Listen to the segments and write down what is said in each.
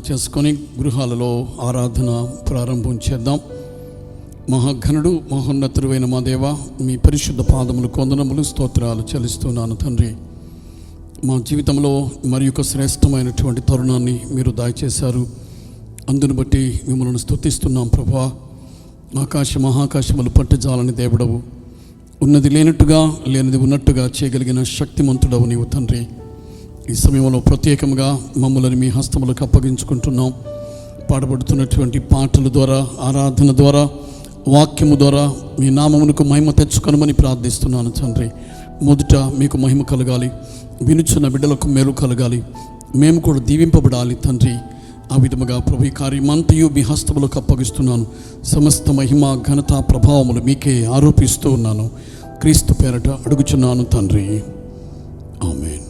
చేసుకొని గృహాలలో ఆరాధన ప్రారంభం చేద్దాం. మహాఘనుడు మహోన్నతుడైన మా దేవ, మీ పరిశుద్ధ పాదములు వందనములు స్తోత్రాలు చెల్లిస్తున్నాను తండ్రి. మా జీవితంలో మరి ఒక శ్రేష్టమైనటువంటి తరుణాన్ని మీరు దయచేశారు. అందును బట్టి మిమ్మల్ని స్తుతిస్తున్నాం ప్రభువా. మహాకాశములు పట్టుజాలని దేవుడవు, ఉన్నది లేనట్టుగా లేనిది ఉన్నట్టుగా చేయగలిగిన శక్తిమంతుడవు నీవు తండ్రి. ఈ సమయంలో ప్రత్యేకంగా మమ్మల్ని మీ హస్తములకు అప్పగించుకుంటున్నాం. పాడబడుతున్నటువంటి పాటల ద్వారా, ఆరాధన ద్వారా, వాక్యము ద్వారా మీ నామమునకు మహిమ తెచ్చుకొనమని ప్రార్థిస్తున్నాను తండ్రి. మొదట మీకు మహిమ కలగాలి, వినుచున్న బిడ్డలకు మేలు కలగాలి, మేము కూడా దీవింపబడాలి తండ్రి. ఆ విధముగా ప్రభు ఈ కార్యమంతయు మీ హస్తములకు అప్పగిస్తున్నాను. సమస్త మహిమ ఘనత ప్రభావములు మీకే ఆరోపిస్తూ ఉన్నాను. క్రీస్తు పేరట అడుగుచున్నాను తండ్రి, ఆమేన్.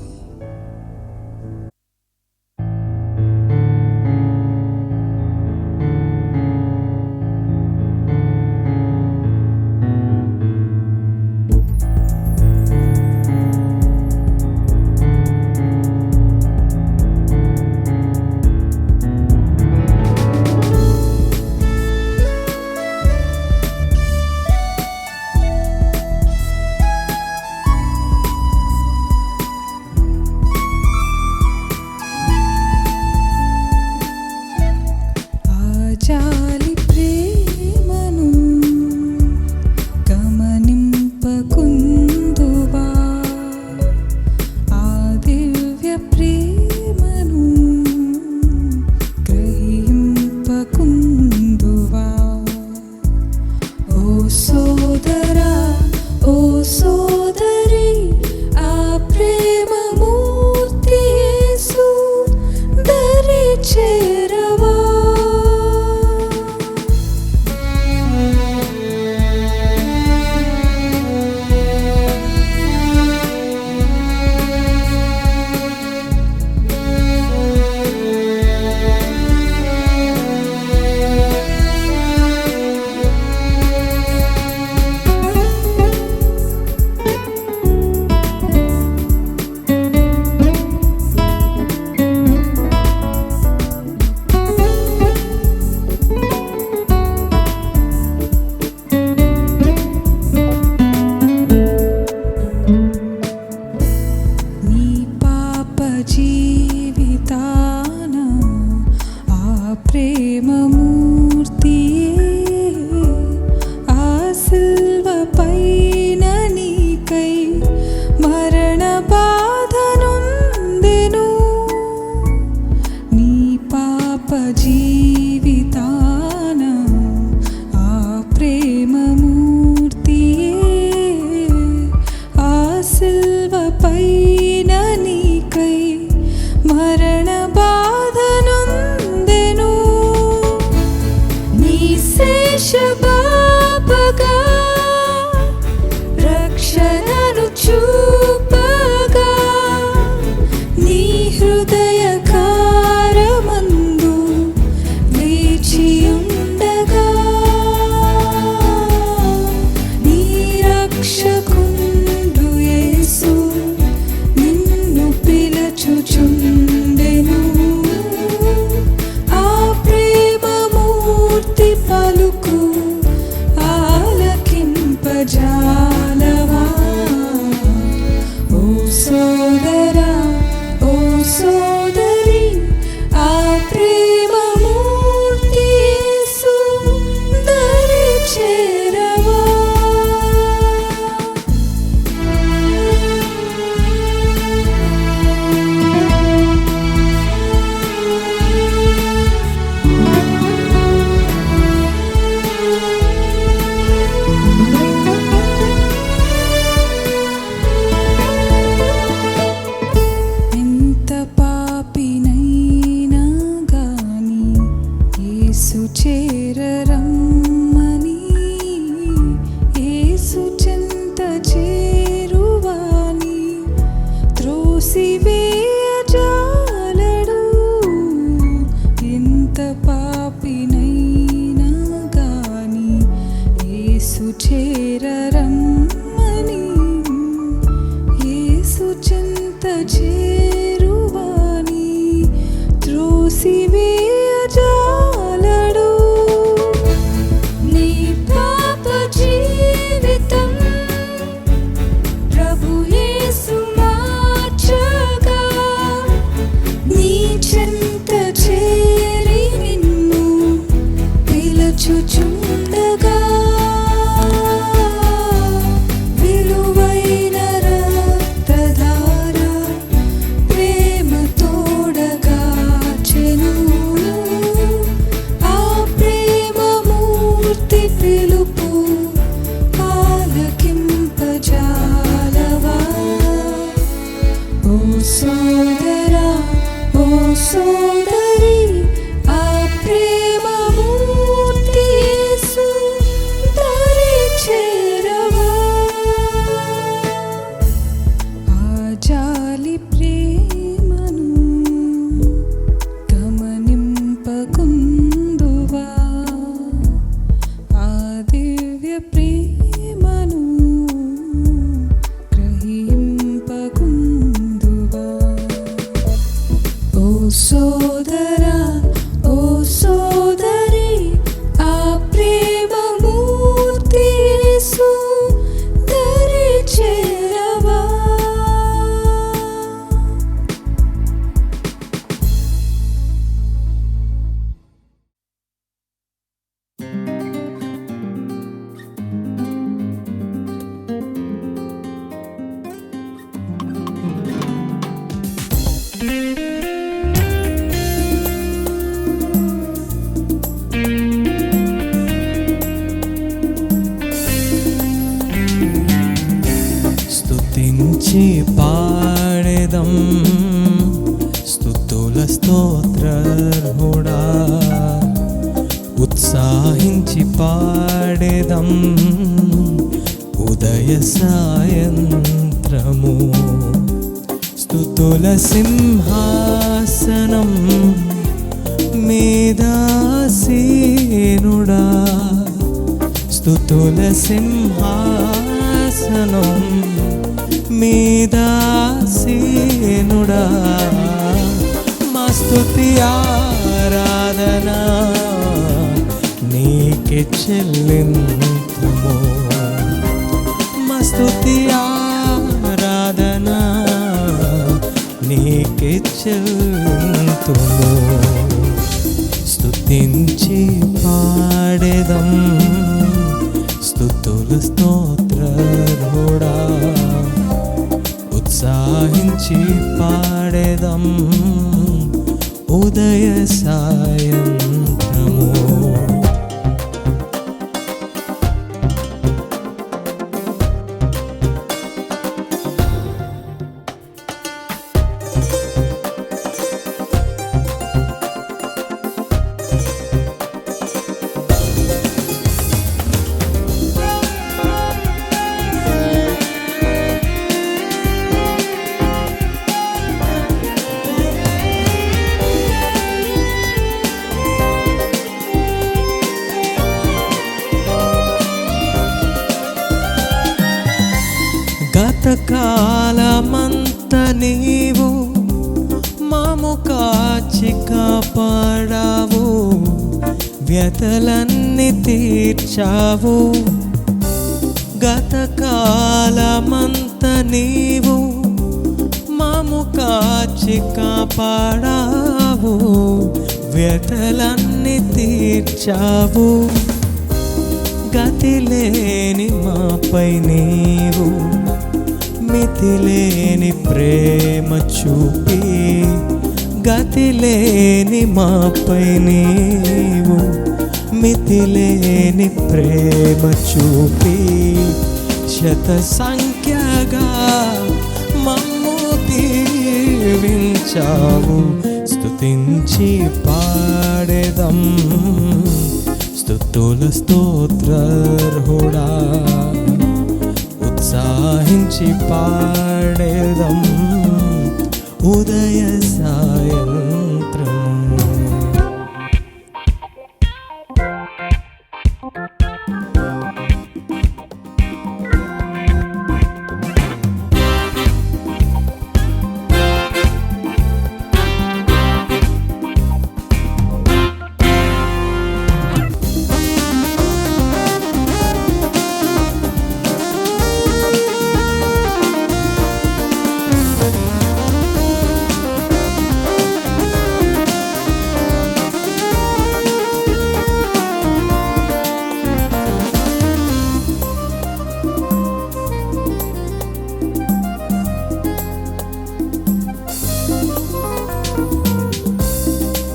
హృదయ కారమందు స్తుతించి పాడేదం స్తుతుల స్తోత్రార్హుడా. ఉత్సాహించి పాడేదం ఉదయ సాయంత్రము. స్తుతుల సింహాసనం మీదాసీనుడా. స్తుతుల సింహాసనం మీదాసీనుడా. మా స్తుతి ఆరాధన నీకే చెల్లింతుము. మా స్తుతి ఆరాధన నీకే చెల్లింతుము. స్తుతించి పాడేదం స్తుతుల స్తోత్రార్హుడా. ఉత్సాహించి పాడేదం ఉదయ సాయంత్రము. గతకాలమంత నీవు మాము కాచి కాపాడావు. వ్యతలన్నీ తీర్చావు. గతకాలమంత నీవు మాము కాచి కాపాడావు. వ్యతలన్నీ తీర్చావు. గతిలేని మాపై నీవు మితిలేని ప్రేమ చూపి. గతిలేని మాపై నీవు మితిలేని ప్రేమ చూపి. శత సంఖ్యగా మమ్ము దీవించావు. స్తుతించి పాడేదం స్తుతుల స్తోత్రార్హుడా. ఉత్సాహించి పాడేదం ఉదయ సాయంత్రము.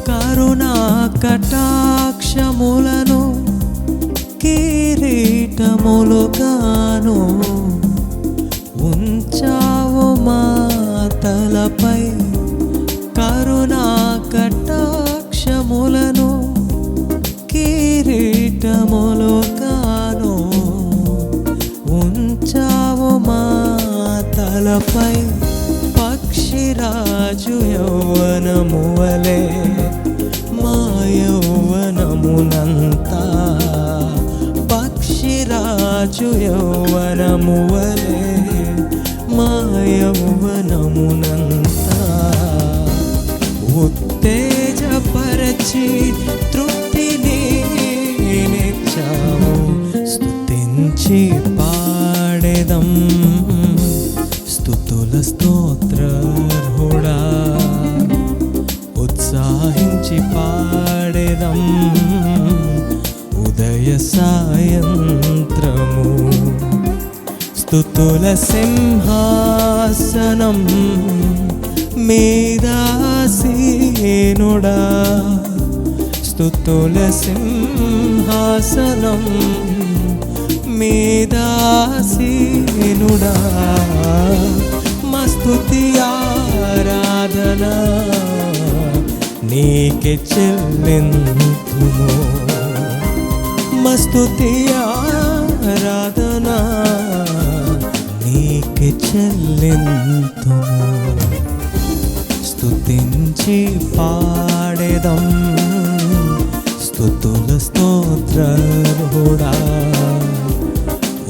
కరుణా కటాక్షములను కిరీటములుగాను ఉంచావు మా తలపై. కరుణా కటాక్షములను కిరీటములుగాను ఉంచావు మా తలపై. పక్షిరాజు యౌవనము వలె మా యౌవనమునంతా. పక్షిరాజు యౌవనము వలె మా యౌవనమునంతా. ఉత్తేజపరచి తృప్తిని నిచ్చావు. స్తుతించి పాడేదం స్తుతుల స్తోత్రార్హుడా. ఉత్సాహించి పాడేదం ఉదయ సాయంత్రము. స్తుతుల సింహాసనం మీదాసీనుడా. స్తుతుల సింహాసనం మీదాసీనుడా. స్తుతి ఆరాధన నీకే చెల్లింతుము. స్తుతి ఆరాధన నీకే చెల్లింతుము. స్తుతించి పాడేదం స్తుతుల స్తోత్రుడా,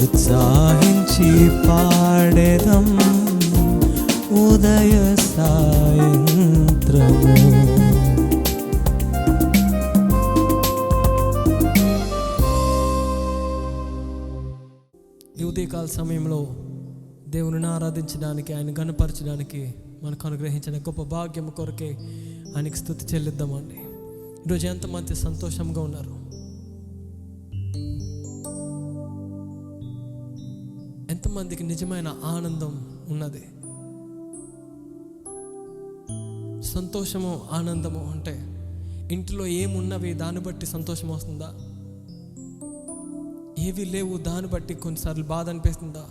ఉత్సాహించి పాడేదం ఉదయ సాయంత్రము. ఈ ఉదయకాల సమయంలో దేవుని ఆరాధించడానికి, ఆయన గణపరచడానికి మనకు అనుగ్రహించిన గొప్ప భాగ్యం కొరకే ఆయనకి స్తుతి చెల్లిద్దామండి. ఈరోజు ఎంతమంది సంతోషంగా ఉన్నారు? ఎంతమందికి నిజమైన ఆనందం ఉన్నది? సంతోషము ఆనందము అంటే ఇంట్లో ఏమున్నవి దాన్ని బట్టి సంతోషం వస్తుందా? ఏవి లేవు దాన్ని బట్టి కొన్నిసార్లు బాధ అనిపిస్తుందా?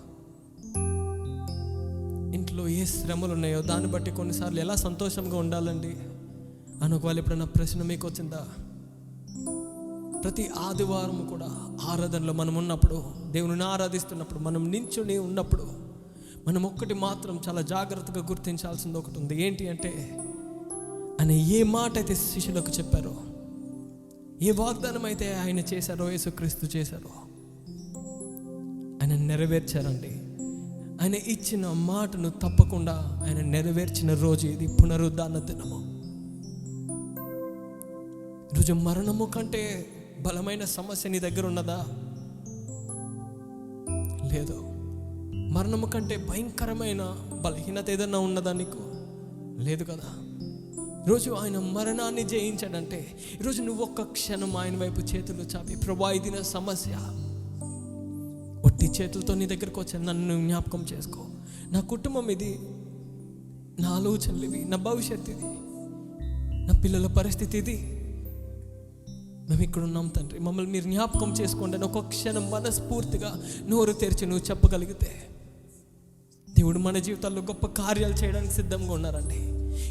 ఇంట్లో ఏ శ్రమలు ఉన్నాయో దాన్ని బట్టి కొన్నిసార్లు ఎలా సంతోషంగా ఉండాలండి అని ఒకవేళ ఎప్పుడన్నా ప్రశ్న మీకు వచ్చిందా? ప్రతి ఆదివారం కూడా ఆరాధనలో మనం ఉన్నప్పుడు, దేవుని ఆరాధిస్తున్నప్పుడు, మనం నించుని ఉన్నప్పుడు మనం ఒక్కటి మాత్రం చాలా జాగ్రత్తగా గుర్తించాల్సింది ఒకటి ఉంది. ఏంటి అంటే, ఆయన ఏ మాట అయితే శిష్యులకు చెప్పారో, ఏ వాగ్దానం అయితే ఆయన చేశారో, యేసుక్రీస్తు చేశారో, ఆయన నెరవేర్చారండి. ఆయన ఇచ్చిన మాటను తప్పకుండా ఆయన నెరవేర్చిన రోజు ఇది, పునరుద్ధాన దినము. ఈరోజు మరణము కంటే బలమైన సమస్య నీ దగ్గర ఉన్నదా? లేదు. మరణము కంటే భయంకరమైన బలహీనత ఏదన్నా ఉన్నదా నీకు? లేదు కదా. ఈరోజు ఆయన మరణాన్ని జయించాడంటే, ఈరోజు నువ్వు ఒక్క క్షణం ఆయన వైపు చేతులు చాపి, ప్రభువా ఇది నా సమస్య, ఒట్టి చేతులతో నీ దగ్గరకు వచ్చాను, నన్ను జ్ఞాపకం చేసుకో, నా కుటుంబం ఇది, నా ఆలోచనలు ఇవి, నా భవిష్యత్తు ఇది, నా పిల్లల పరిస్థితి ఇది, మేము ఇక్కడ ఉన్నాం తండ్రి, మమ్మల్ని మీరు జ్ఞాపకం చేసుకోండి అని ఒక్కొక్క క్షణం మనస్ఫూర్తిగా నోరు తెరిచి నువ్వు చెప్పగలిగితే దేవుడు మన జీవితాల్లో గొప్ప కార్యాలు చేయడానికి సిద్ధంగా ఉన్నారండి.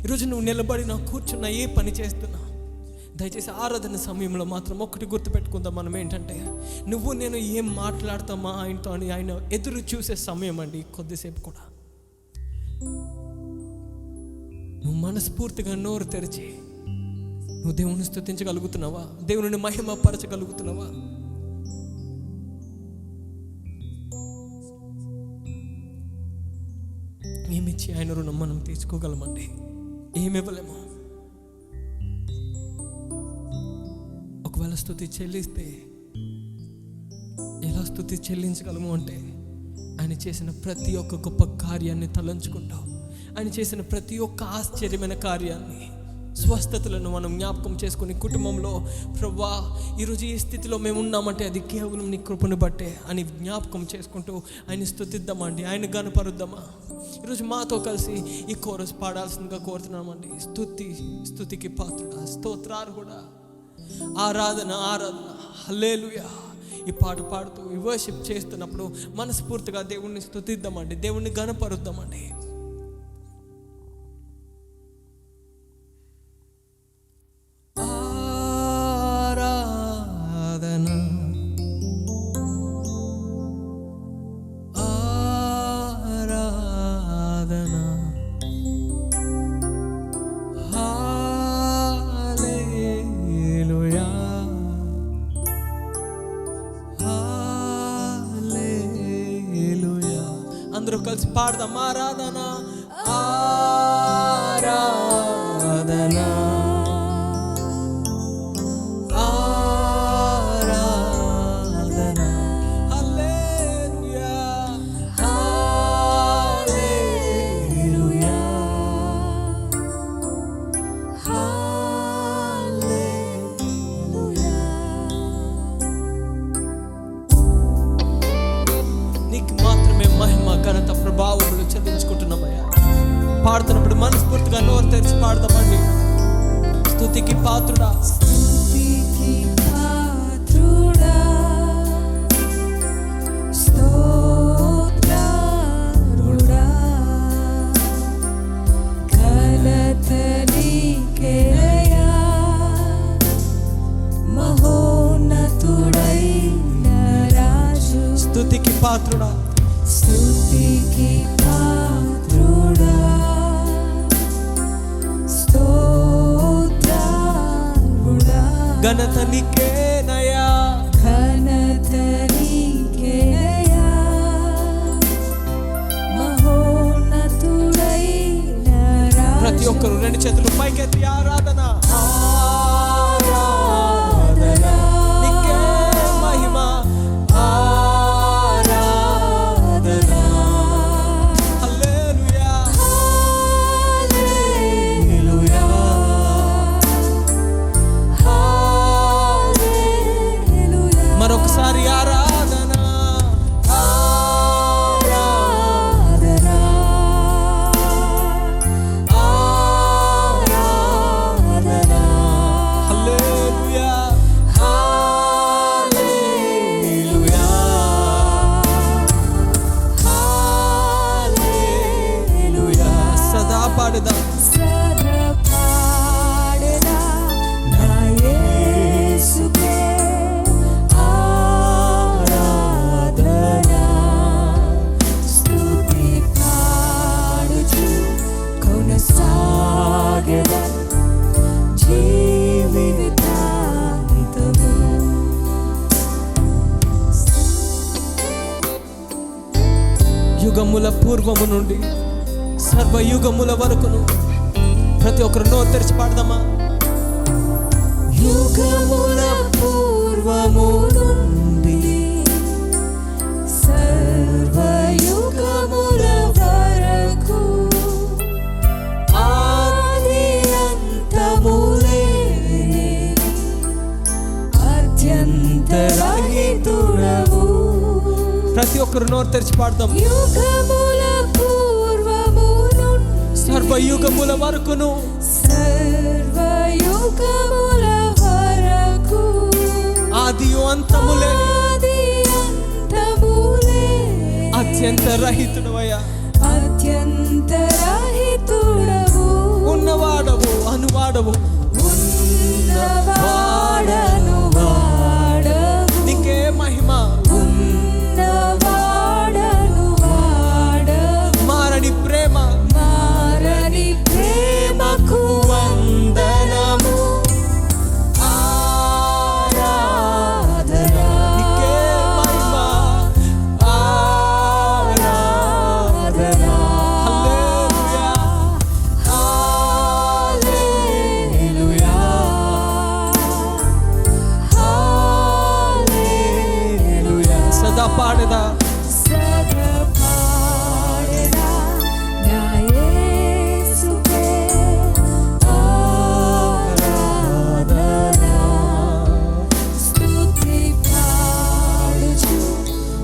ఈరోజు నువ్వు నిలబడినా, కూర్చున్నా, ఏ పని చేస్తున్నా, దయచేసి ఆరాధన సమయంలో మాత్రం ఒక్కటి గుర్తుపెట్టుకుందాం. మనం ఏంటంటే, నువ్వు నేను ఏం మాట్లాడతామా ఆయనతో అని ఆయన ఎదురు చూసే సమయం అండి కొద్దిసేపు కూడా. నువ్వు మనస్ఫూర్తిగా నోరు తెరిచి నువ్వు దేవుని స్తుతించగలుగుతున్నావా? దేవుని మహిమపరచగలుగుతున్నావా? ఏమిచ్చి ఆయన రుణం మనం తీసుకోగలమండి? ఏమివ్వలేము. ఒకవేళ స్తుతి చెల్లిస్తే ఎలా స్తుతి చెల్లించగలము అంటే, ఆయన చేసిన ప్రతి ఒక్క గొప్ప కార్యాన్ని తలంచుకుంటాం, ఆయన చేసిన ప్రతి ఒక్క ఆశ్చర్యమైన కార్యాన్ని, స్వస్థతలను మనం జ్ఞాపకం చేసుకుని కుటుంబంలో, ప్రభువా ఈరోజు ఈ స్థితిలో మేము ఉన్నామంటే అది కేవలం నీ కృపను బట్టే అని జ్ఞాపకం చేసుకుంటూ ఆయన స్తుతిద్దామండి, ఆయన గణపరుద్దామా. ఈరోజు మాతో కలిసి ఈ కోరస్ పాడాల్సిందిగా కోరుతున్నామండి. స్తుతికి పాత్రుడా, స్తోత్రార్హుడా, ఆరాధన ఆరాధన, హల్లెలూయా. ఈ పాట పాడుతూ ఈ వర్షిప్ చేస్తున్నప్పుడు మనస్ఫూర్తిగా దేవుణ్ణి స్తుతిద్దామండి, దేవుణ్ణి గణపరుద్దామండి. అందరూ కలిసి పాడదాం. ఆరాధన ఆరాధన ఆరాధన, హల్లెలూయా హల్లెలూయా హల్లెలూయా. నీకు మాత్రమే మహిమ, ఘనత, ప్రభావములు చెల్లించుకుంటున్నామయ్యా. పాడుతున్నప్పుడు మనస్ఫూర్తిగా నోరు తెరిచి పాడదామండి. స్తుతికి పాత్రుడా, స్తుతికి పాత్రుడా, స్తోత్రార్హుడా, స్తుతికి పాత్రుడా, స్తుతికి పాత్రుడా, స్తోత్రుడా, ఘనత నీకేనయ్యా, ఘనత నీకేనయ్యా, మహోన్నతుడైన రాజు. ప్రతి ఒక్కరు రెండు చేతులు పైకెత్తి ఆరాధన, ఆరాధన నీకే మహిమ, ఆరాధన హల్లెలూయా, హల్లెలూయా, హల్లెలూయా. మరొకసారి ఆరాధన, ఆరాధన ఆరాధన హల్లెలూయా, హల్లెలూయా, హల్లెలూయా. సదా పాడుదా, సదా పాడెదా నా యేసుకే ఆరాధన. స్తుతి పాడుచు కొనసాగెదా జీవితాంతము. యుగముల పూర్వము నుండి సర్వయుగముల వరకును ప్రతి ఒక్కరు నోరు తెరిచి పాడదామా. యుగముల పూర్వము నుండి సర్వయుగముల వరకు ఆది అంతము లేని అత్యంతరహితుడవు. ప్రతి ఒక్కరు నోరు తెరిచి పాడదాం. యుగముల పూర్వము నుండి సర్వయుగముల వరకును సర్వయుగముల వరకు ఆదియు అంతము లేని ఆది అంతము లేని అత్యంత రహితుడవయ్యా, అత్యంతరహితుడవు. ఉన్నవాడవు అనువాడవు, ఉన్నవాడను వాడవు, నీకే మహిమ, ఉన్నవాడను వాడవు. మారని ప్రేమ, మారని ప్రేమకు వందనము. ఆరాధన నీకే మహిమ, ఆరాధన హల్లెలూయా, హల్లెలూయా, హల్లెలూయా. సదా పాడదా, సదా పాడెదా నా యేసుకే ఆరాధన. స్తుతి పాడుచు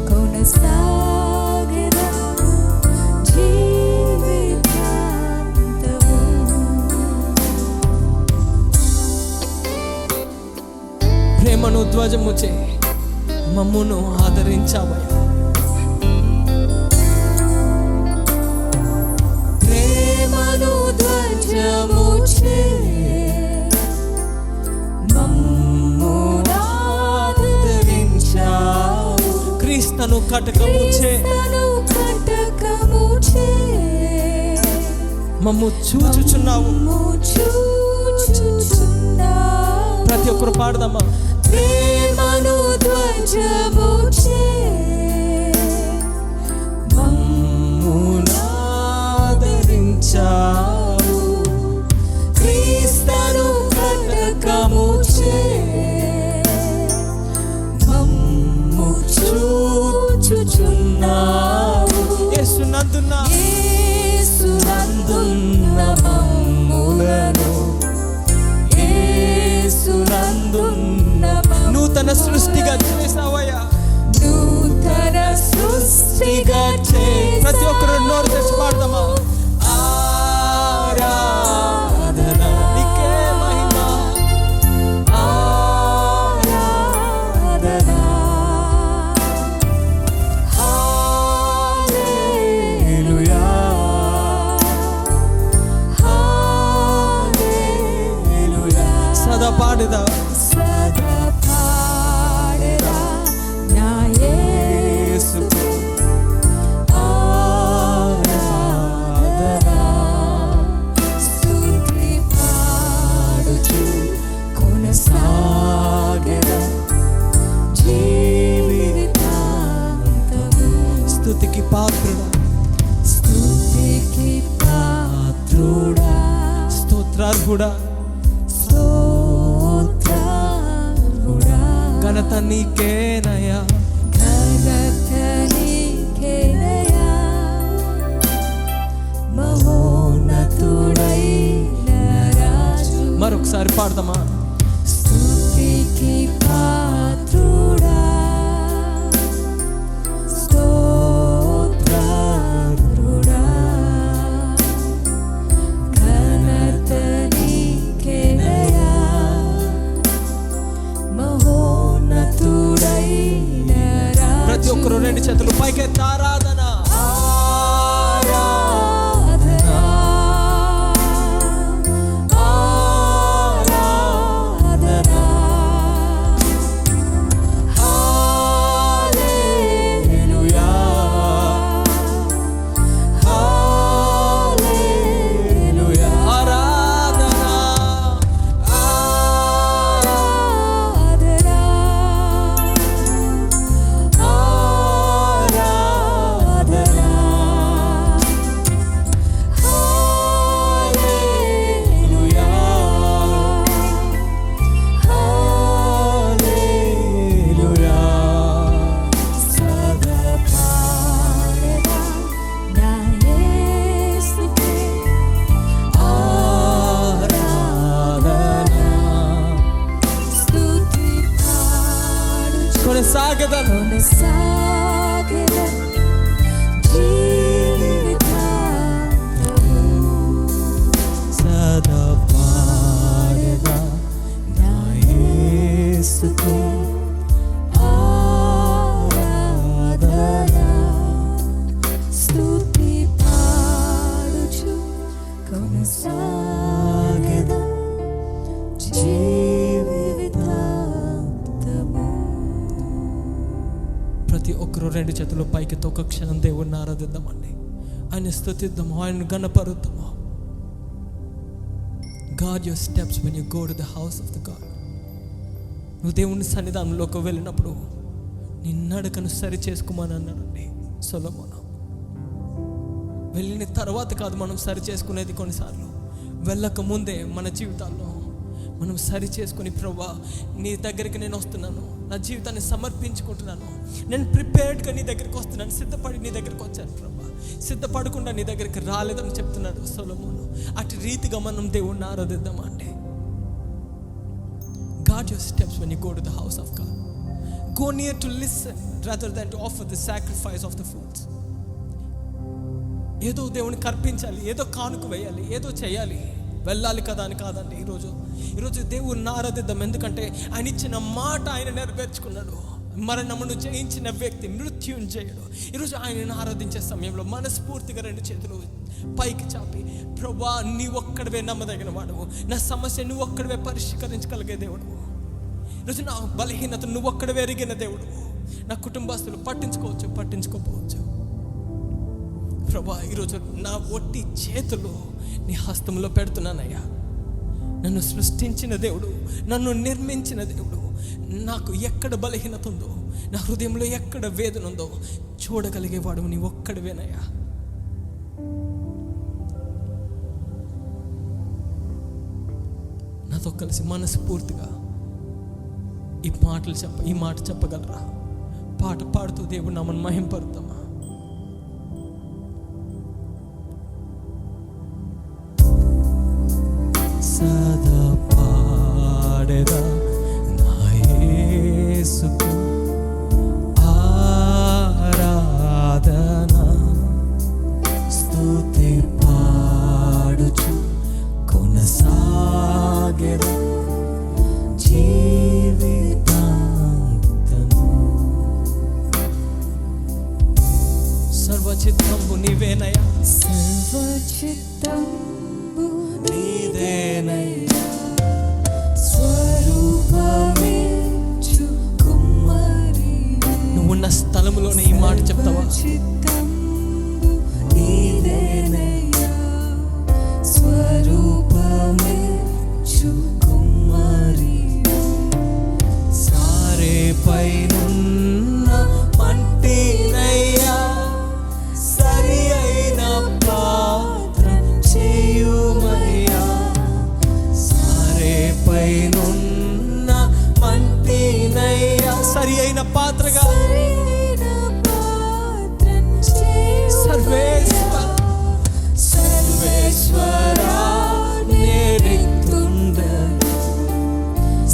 కొనసాగెదా జీవితాంతము. ప్రేమను ధ్వజము చే మమ్మును ఆదరించావయ్యా. ప్రేమను ధ్వజము చే మమ్మునాదరించావు. క్రీస్తును కటకము చే క్రీస్తును కటకము చే మమ్ము చూచుచున్నావు. మమ్ము చూచుచున్నావు. ప్రతి ఒక్కరు పాడదామా. ప్రేమను ధ్వజము చే మమ్మునాదరించావు. క్రీస్తును కటకము చే మమ్ము చూచుచున్నావు. యేసునందున్న యేసునందున్న మమ్ములను, యేసునందున్న మమ్ములను నూతన సృష్టిగా చేసావయ్యా. నూతన సృష్టిగా ప్రతి ఒక్కరు నోరు తెచ్చి పాడదామా. ఆరాధన నీకే మహిమ, ఆరాధన హల్లెలూయా, హల్లెలూయా. సదా పాడదా, సదా పాడెదా నా యేసు నీకేనయ్యా, ఘనత నీకేనయ్యా, మహోన్నతుడైన రాజు. మరొకసారి పాడదామా? స్తుతికి పాత్రుడా, స్తోత్రార్హుడా, ఘనత నీకేనయ్యా, మహోన్నతుడైన రాజు. ప్రతి ఒక్కరు రెండు చేతులు పైకెత్తి ఆరాధన. కొనసాగెదను జీవితాంతము, సదా పాడెదా నా యేసుకు ఆరాధన. స్తుతి పాడుచు కొనసాగెదను జీవితాంతము. ప్రతి ఒక్కరు రెండు చేతులు పైకి ఒక క్షణం దేవుడిని ఆరాధిద్దామండి. ఆయన స్తుతిద్దాము, ఆయన గణపరుద్దాము. Guard your steps when you go to the house of the God. నువ్వు దేవుని సన్నిధానంలోకి వెళ్ళినప్పుడు నీ నడకను సరి చేసుకోమని అన్నాడండి సొలొమోను. వెళ్ళిన తర్వాత కాదు మనం సరి చేసుకునేది, కొన్నిసార్లు వెళ్ళక ముందే మన జీవితాల్లో మనం సరి చేసుకుని, ప్రభువా నీ దగ్గరికి నేను వస్తున్నాను, నా జీవితాన్ని సమర్పించుకుంటున్నాను, నేను ప్రిపేర్డ్గా నీ దగ్గరికి వస్తున్నాను, సిద్ధపడి నీ దగ్గరికి వచ్చాను ప్రభువా, సిద్ధపడకుండా నీ దగ్గరికి రాలేదని చెప్తున్నాడు సొలొమోను. అటు రీతిగా మనం దేవుణ్ణి ఆరాధిద్దామా అంటే, God your steps when you go to the house of God. Go near to listen rather than to offer the sacrifice of the foods. ఏదో దేవునికి అర్పించాలి, ఏదో కానుక వేయాలి, ఏదో చేయాలి, వెళ్ళాలి కదా అని కాదండి. ఈరోజు దేవుణ్ణి ఆరాధిద్దాం. ఎందుకంటే ఆయన ఇచ్చిన మాట ఆయన నెరవేర్చుకున్నాడు. మరణమును జయించిన వ్యక్తి మృత్యుంజయుడు. ఈరోజు ఆయనను ఆరాధించే సమయంలో మనస్ఫూర్తిగా రెండు చేతులు పైకి చాపి, ప్రభువా నీ ఒక్కడివే నమ్మదగిన వాడువు, నా సమస్య నువ్వు ఒక్కడివే పరిష్కరించగలిగే దేవుడు, ఈరోజు నా బలహీనత నువ్వు ఒక్కడివే ఎరిగిన దేవుడు. నా కుటుంబస్తులు పట్టించుకోకపోవచ్చు ప్రభువా, ఈరోజు నా ఒట్టి చేతులు నీ హస్తంలో పెడుతున్నానయ్యా. నన్ను సృష్టించిన దేవుడు, నన్ను నిర్మించిన దేవుడు, నాకు ఎక్కడ బలహీనత ఉందో, నా హృదయంలో ఎక్కడ వేదన ఉందో చూడగలిగేవాడు నీ ఒక్కడివేనయ్యా. నాతో కలిసి మనస్ఫూర్తిగా ఈ మాట చెప్పగలరా? పాట పాడుతూ దేవుడు నామని మహింపరుద్దామా? సదా పాడెదా నా యేసుకు ఆరాధన, స్తుతి పాడుచు కొనసాగెదా జీవితాంతము. సర్వచిత్తంబు నీవేనయ్యా, సర్వచిత్తంబు నీదేనయ్యా, స్వరూపమిచ్చు కుమ్మరి. నువ్వున్న స్థలములోనే ఈ మాట చెప్తావా? చిత్తంబు నీదేనయ్యా, స్వరూపమిచ్చు కుమ్మరి. సారే పైనున్న మంటినయ్యా, సరి అయిన పాత్రం చేయుమయ్యా. సారే పైనున్న మంటినయ్యా, పాత్రగా సరైన పాత్రను చేయుటయా. సర్వేశ్వర సర్వేశ్వరా నేరిత్తుండను,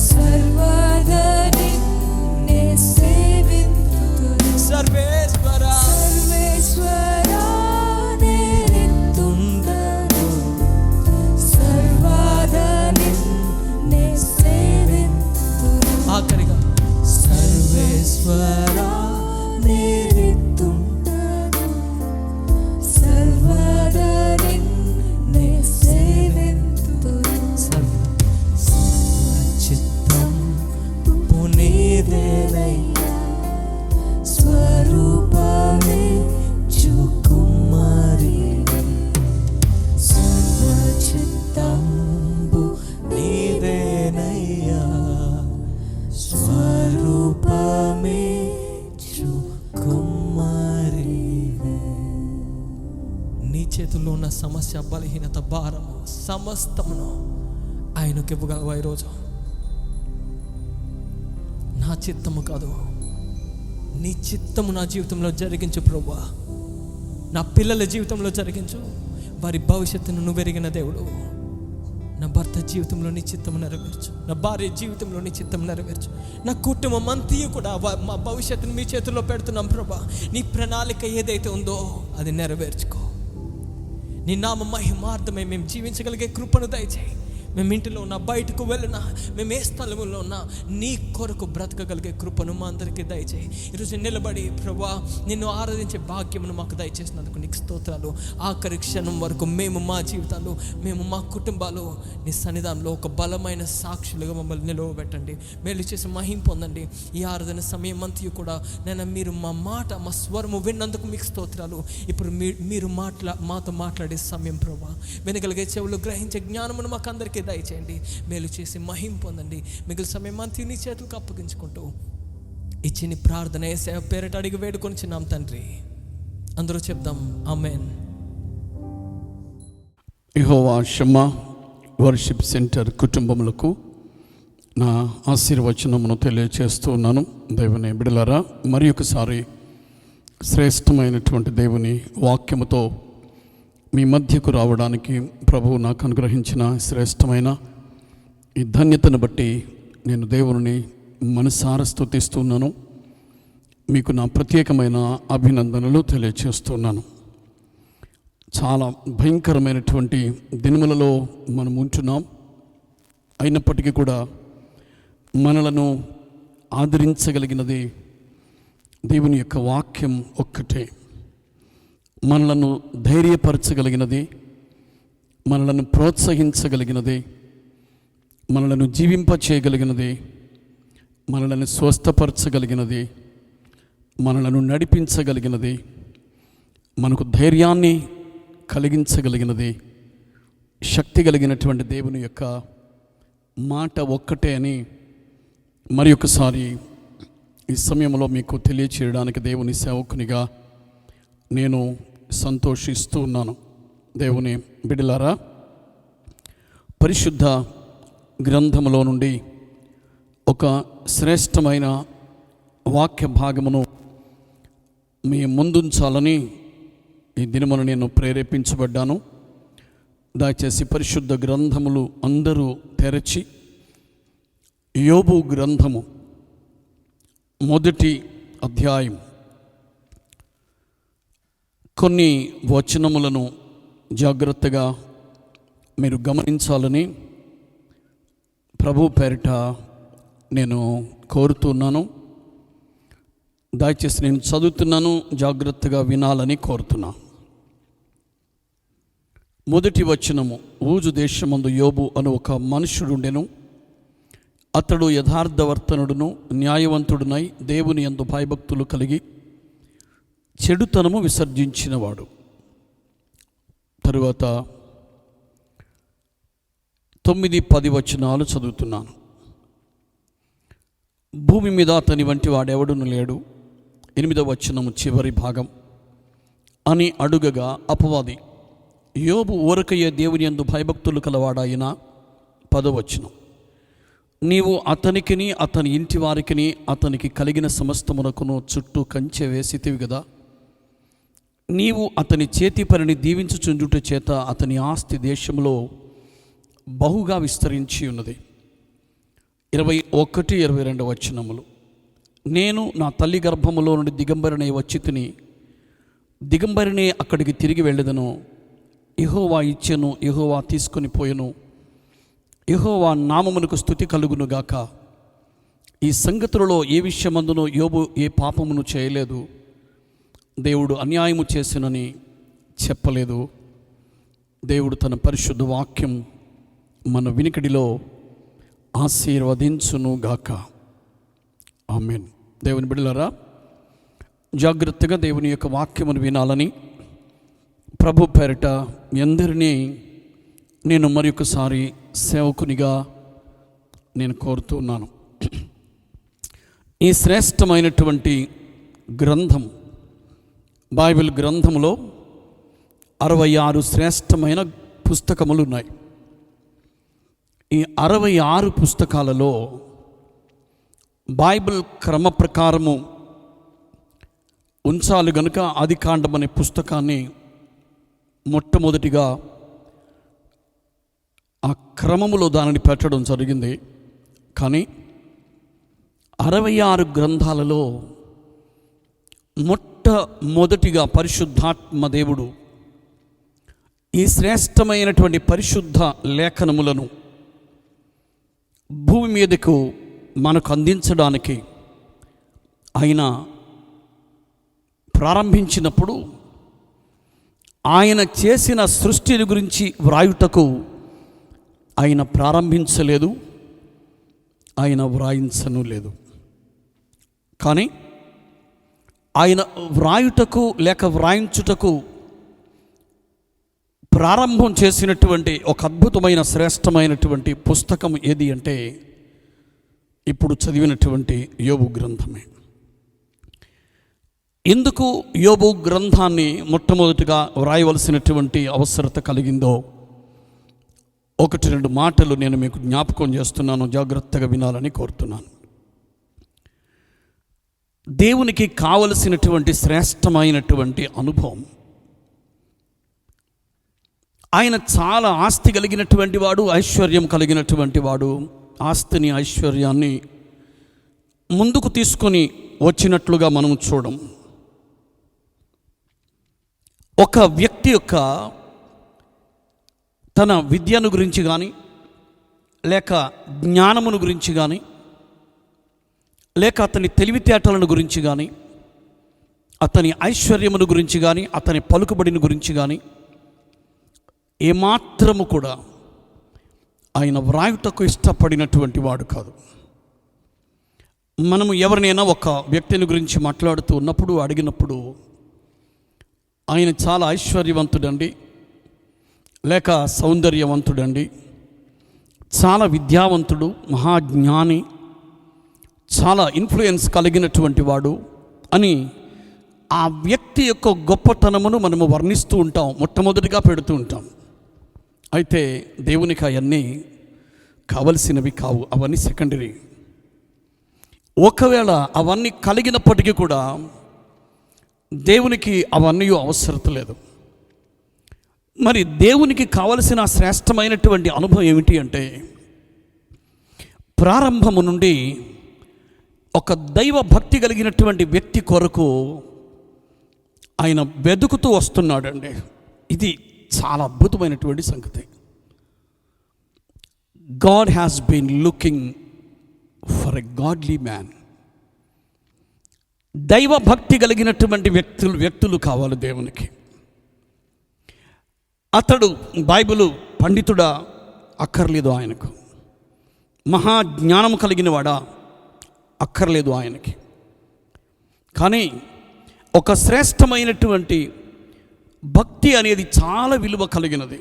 సర్వదా నిన్నే సేవింతును. సర్వేశ్వర సర్వేశ్వరా నేరిత్తుండను, సర్వదా నిన్నే సేవింతును. ఆఖరిగా సర్వేశ్వరా నేరిత్తుండను, సర్వదా నిన్నే సేవింతును. సర్వచిత్తంబు నీదేనయ్యా, స్వరూపమే చూకుమారిని. సర్వచిత్తంబు నీదేనయ్యా, స్వరూపమే చూకుమారిని. నీ చేతుల్లో ఉన్న సమస్య, బలహీనత, భారము సమస్తమును ఆయనకు ఇవ్వగలవా ఈరోజు? నా చిత్తము కాదు, నీ చిత్తము నా జీవితంలో జరిగించు ప్రభువా. నా పిల్లల జీవితంలో జరిగించు. వారి భవిష్యత్తును నువ్వు ఎరిగిన దేవుడు. నా భర్త జీవితంలో నీ చిత్తము నెరవేర్చు. నా భార్య జీవితంలో నీ చిత్తం నెరవేర్చు. నా కుటుంబం అంతయు కూడా మా భవిష్యత్తును మీ చేతుల్లో పెడుతున్నాం ప్రభా. నీ ప్రణాళిక ఏదైతే ఉందో అది నెరవేర్చుకో. నీ నామ మహిమార్థమై మేము జీవించగలిగే కృపను దయచేయి. మేము ఇంటిలో ఉన్నా, బయటకు వెళ్ళినా, మేము ఏ స్థలంలో ఉన్నా నీ కొరకు బ్రతకగలిగే కృపను మా అందరికీ దయచేయి. ఈరోజు నిలబడి ప్రభా నిన్ను ఆరాధించే భాగ్యమును మాకు దయచేసినందుకు నీకు స్తోత్రాలు. ఆఖరి క్షణం వరకు మేము మా జీవితాలు, మేము మా కుటుంబాలు నీ సన్నిధానంలో ఒక బలమైన సాక్షులుగా మమ్మల్ని నిలవబెట్టండి. మేలు చేసి మహిం పొందండి. ఈ ఆరాధన సమయం అంతయు కూడా నేను మీరు మా మాట, మా స్వరము విన్నందుకు మీకు స్తోత్రాలు. ఇప్పుడు మీరు మాతో మాట్లాడే సమయం ప్రభా. వినగలిగే చెవులు, గ్రహించే జ్ఞానమును మాకు అందరికీ దయచేయండి. మేలు చేసి మహిం పొందండి. మిగిలిన సమయం అంతా నీ చేతులకు అప్పగించుకుంటూ ఇచ్చిన ప్రార్థన యేసయ్య పేరిట అడిగి వేడుకొనిచున్నాం తండ్రి. అందరూ చెప్దాం ఆమేన్. యెహోవా షమ్మా వర్షిప్ సెంటర్ కుటుంబములకు నా ఆశీర్వచనమును తెలియచేస్తూ ఉన్నాను. దేవుని బిడలారా, మరి ఒకసారి శ్రేష్టమైనటువంటి దేవుని వాక్యముతో మీ మధ్యకు రావడానికి ప్రభువు నాకు అనుగ్రహించిన శ్రేష్టమైన ఈ ధన్యతను బట్టి నేను దేవుని మనసారా స్తుతిస్తున్నాను. మీకు నా ప్రత్యేకమైన అభినందనలు తెలియచేస్తున్నాను. చాలా భయంకరమైనటువంటి దినములలో మనం ఉంటున్నాం. అయినప్పటికీ కూడా మనలను ఆదరించగలిగినది దేవుని యొక్క వాక్యం ఒక్కటే. మనలను ధైర్యపరచగలిగినది, మనలను ప్రోత్సహించగలిగినది, మనలను జీవింపచేయగలిగినది, మనలను స్వస్థపరచగలిగినది, మనలను నడిపించగలిగినది, మనకు ధైర్యాన్ని కలిగించగలిగినది, శక్తి కలిగినటువంటి దేవుని యొక్క మాట ఒక్కటే అని మరి ఒకసారి ఈ సమయంలో మీకు తెలియచేయడానికి దేవుని సేవకునిగా నేను సంతోషిస్తూ ఉన్నాను. దేవుని బిడ్డలారా, పరిశుద్ధ గ్రంథములో నుండి ఒక శ్రేష్టమైన వాక్య భాగమును మీ ముందుంచాలని ఈ దినమున నేను ప్రేరేపించబడ్డాను. దయచేసి పరిశుద్ధ గ్రంథములు అందరూ తెరచి యోబు గ్రంథము 1వ అధ్యాయం కొన్ని వచనములను జాగ్రత్తగా మీరు గమనించాలని ప్రభు పేరిట నేను కోరుతున్నాను. దయచేసి నేను చదువుతున్నాను, జాగ్రత్తగా వినాలని కోరుతున్నాను. 1వ వచనము. ఊజు దేశమందు యోబు అను ఒక మనుష్యుడుండెను. అతడు యథార్థవర్తనుడును న్యాయవంతుడునై దేవుని యందు భయభక్తులు కలిగి చెడుతనము విసర్జించినవాడు. తరువాత 9-10 వచనాలు చదువుతున్నాను. భూమి మీద అతని వంటి వాడెవడును లేడు. 8వ వచనము చివరి భాగం. అని అడుగగా అపవాది, యోబు ఊరకయ్యే దేవుని యందు భయభక్తులు కలవాడాయిన. 10వ వచనం. నీవు అతనికిని అతని ఇంటి వారికిని అతనికి కలిగిన సమస్తమునకును చుట్టూ కంచె వేసితివి కదా. నీవు అతని చేతి పనిని దీవించుచుండుట చేత అతని ఆస్తి దేశంలో బహుగా విస్తరించి ఉన్నది. 21-22 వచనములు. నేను నా తల్లి గర్భములో నుండి దిగంబరినై వచ్చి తిని దిగంబరినే అక్కడికి తిరిగి వెళ్ళదను. యెహోవా ఇచ్చెను, యెహోవా తీసుకొని పోయెను. యెహోవా నామమునకు స్తుతి కలుగునుగాక. ఈ సంగతులలో ఏ విషయమందునో యోబు ఏ పాపమును చేయలేదు, దేవుడు అన్యాయము చేసినని చెప్పలేదు. దేవుడు తన పరిశుద్ధ వాక్యం మన వినికిడిలో ఆశీర్వదించునుగాక. ఆమేన్. దేవుని బిడ్డలారా, జాగ్రత్తగా దేవుని యొక్క వాక్యమును వినాలని ప్రభు పేరిట మీ అందరినీ నేను మరొకసారి సేవకునిగా నేను కోరుతున్నాను. ఈ శ్రేష్టమైనటువంటి గ్రంథం, బైబిల్ గ్రంథంలో 66 శ్రేష్టమైన పుస్తకములు ఉన్నాయి. ఈ 66 పుస్తకాలలో బైబిల్ క్రమ ప్రకారము ఉంచాలి గనుక ఆదికాండం అనే పుస్తకాన్ని మొట్టమొదటిగా ఆ క్రమములో దానిని పెట్టడం జరిగింది. కానీ 66 గ్రంథాలలో మొట్టమొదటిగా పరిశుద్ధాత్మ దేవుడు ఈ శ్రేష్టమైనటువంటి పరిశుద్ధ లేఖనములను భూమి మీదకు మనకు అందించడానికి ఆయన ప్రారంభించినప్పుడు ఆయన చేసిన సృష్టిని గురించి వ్రాయుటకు ఆయన ప్రారంభించలేదు, ఆయన వ్రాయించను లేదు. కానీ ఆయన వ్రాయుటకు లేక వ్రాయించుటకు ప్రారంభం చేసినటువంటి ఒక అద్భుతమైన శ్రేష్టమైనటువంటి పుస్తకం ఏది అంటే ఇప్పుడు చదివినటువంటి యోబు గ్రంథమే. ఎందుకు యోబు గ్రంథాన్ని మొట్టమొదటిగా వ్రాయవలసినటువంటి అవసరత కలిగిందో 1-2 మాటలు నేను మీకు జ్ఞాపకం చేస్తున్నాను, జాగ్రత్తగా వినాలని కోరుతున్నాను. దేవునికి కావలసినటువంటి శ్రేష్టమైనటువంటి అనుభవం. ఆయన చాలా ఆస్తి కలిగినటువంటి వాడు, ఐశ్వర్యం కలిగినటువంటి వాడు. ఆస్తిని ఐశ్వర్యాన్ని ముందుకు తీసుకొని వచ్చినట్లుగా మనం చూడం. ఒక వ్యక్తి యొక్క తన విద్యను గురించి కానీ, లేక జ్ఞానమును గురించి కానీ, లేక అతని తెలివితేటలను గురించి కానీ, అతని ఐశ్వర్యమును గురించి కానీ, అతని పలుకుబడిని గురించి కానీ ఏమాత్రము కూడా ఆయన వ్రాయుటకు ఇష్టపడినటువంటి వాడు కాదు. మనము ఎవరినైనా ఒక వ్యక్తిని గురించి మాట్లాడుతూ ఉన్నప్పుడు అడిగినప్పుడు ఆయన చాలా ఐశ్వర్యవంతుడండి, లేక సౌందర్యవంతుడండి, చాలా విద్యావంతుడు, మహాజ్ఞాని, చాలా ఇన్ఫ్లుయెన్స్ కలిగినటువంటి వాడు అని ఆ వ్యక్తి యొక్క గొప్పతనమును మనము వర్ణిస్తూ ఉంటాం, మొట్టమొదటిగా పెడుతూ ఉంటాం. అయితే దేవునికి అవన్నీ కావలసినవి కావు, అవన్నీ సెకండరీ. ఒకవేళ అవన్నీ కలిగినప్పటికీ కూడా దేవునికి అవన్నీ అవసరం లేదు. మరి దేవునికి కావలసిన శ్రేష్టమైనటువంటి అనుభవం ఏమిటి అంటే, ప్రారంభము నుండి ఒక దైవ భక్తి కలిగినటువంటి వ్యక్తి కొరకు ఆయన వెతుకుతూ వస్తున్నాడండి. ఇది చాలా అద్భుతమైనటువంటి సంగతి. God has been looking for a godly man. దైవ భక్తి కలిగినటువంటి వ్యక్తులు కావాలి దేవునికి. అతడు బైబిలు పండితుడా అక్కర్లేదు ఆయనకు, మహాజ్ఞానం కలిగిన వాడా అక్కర్లేదు ఆయనకి. కానీ ఒక శ్రేష్టమైనటువంటి భక్తి అనేది చాలా విలువ కలిగినది.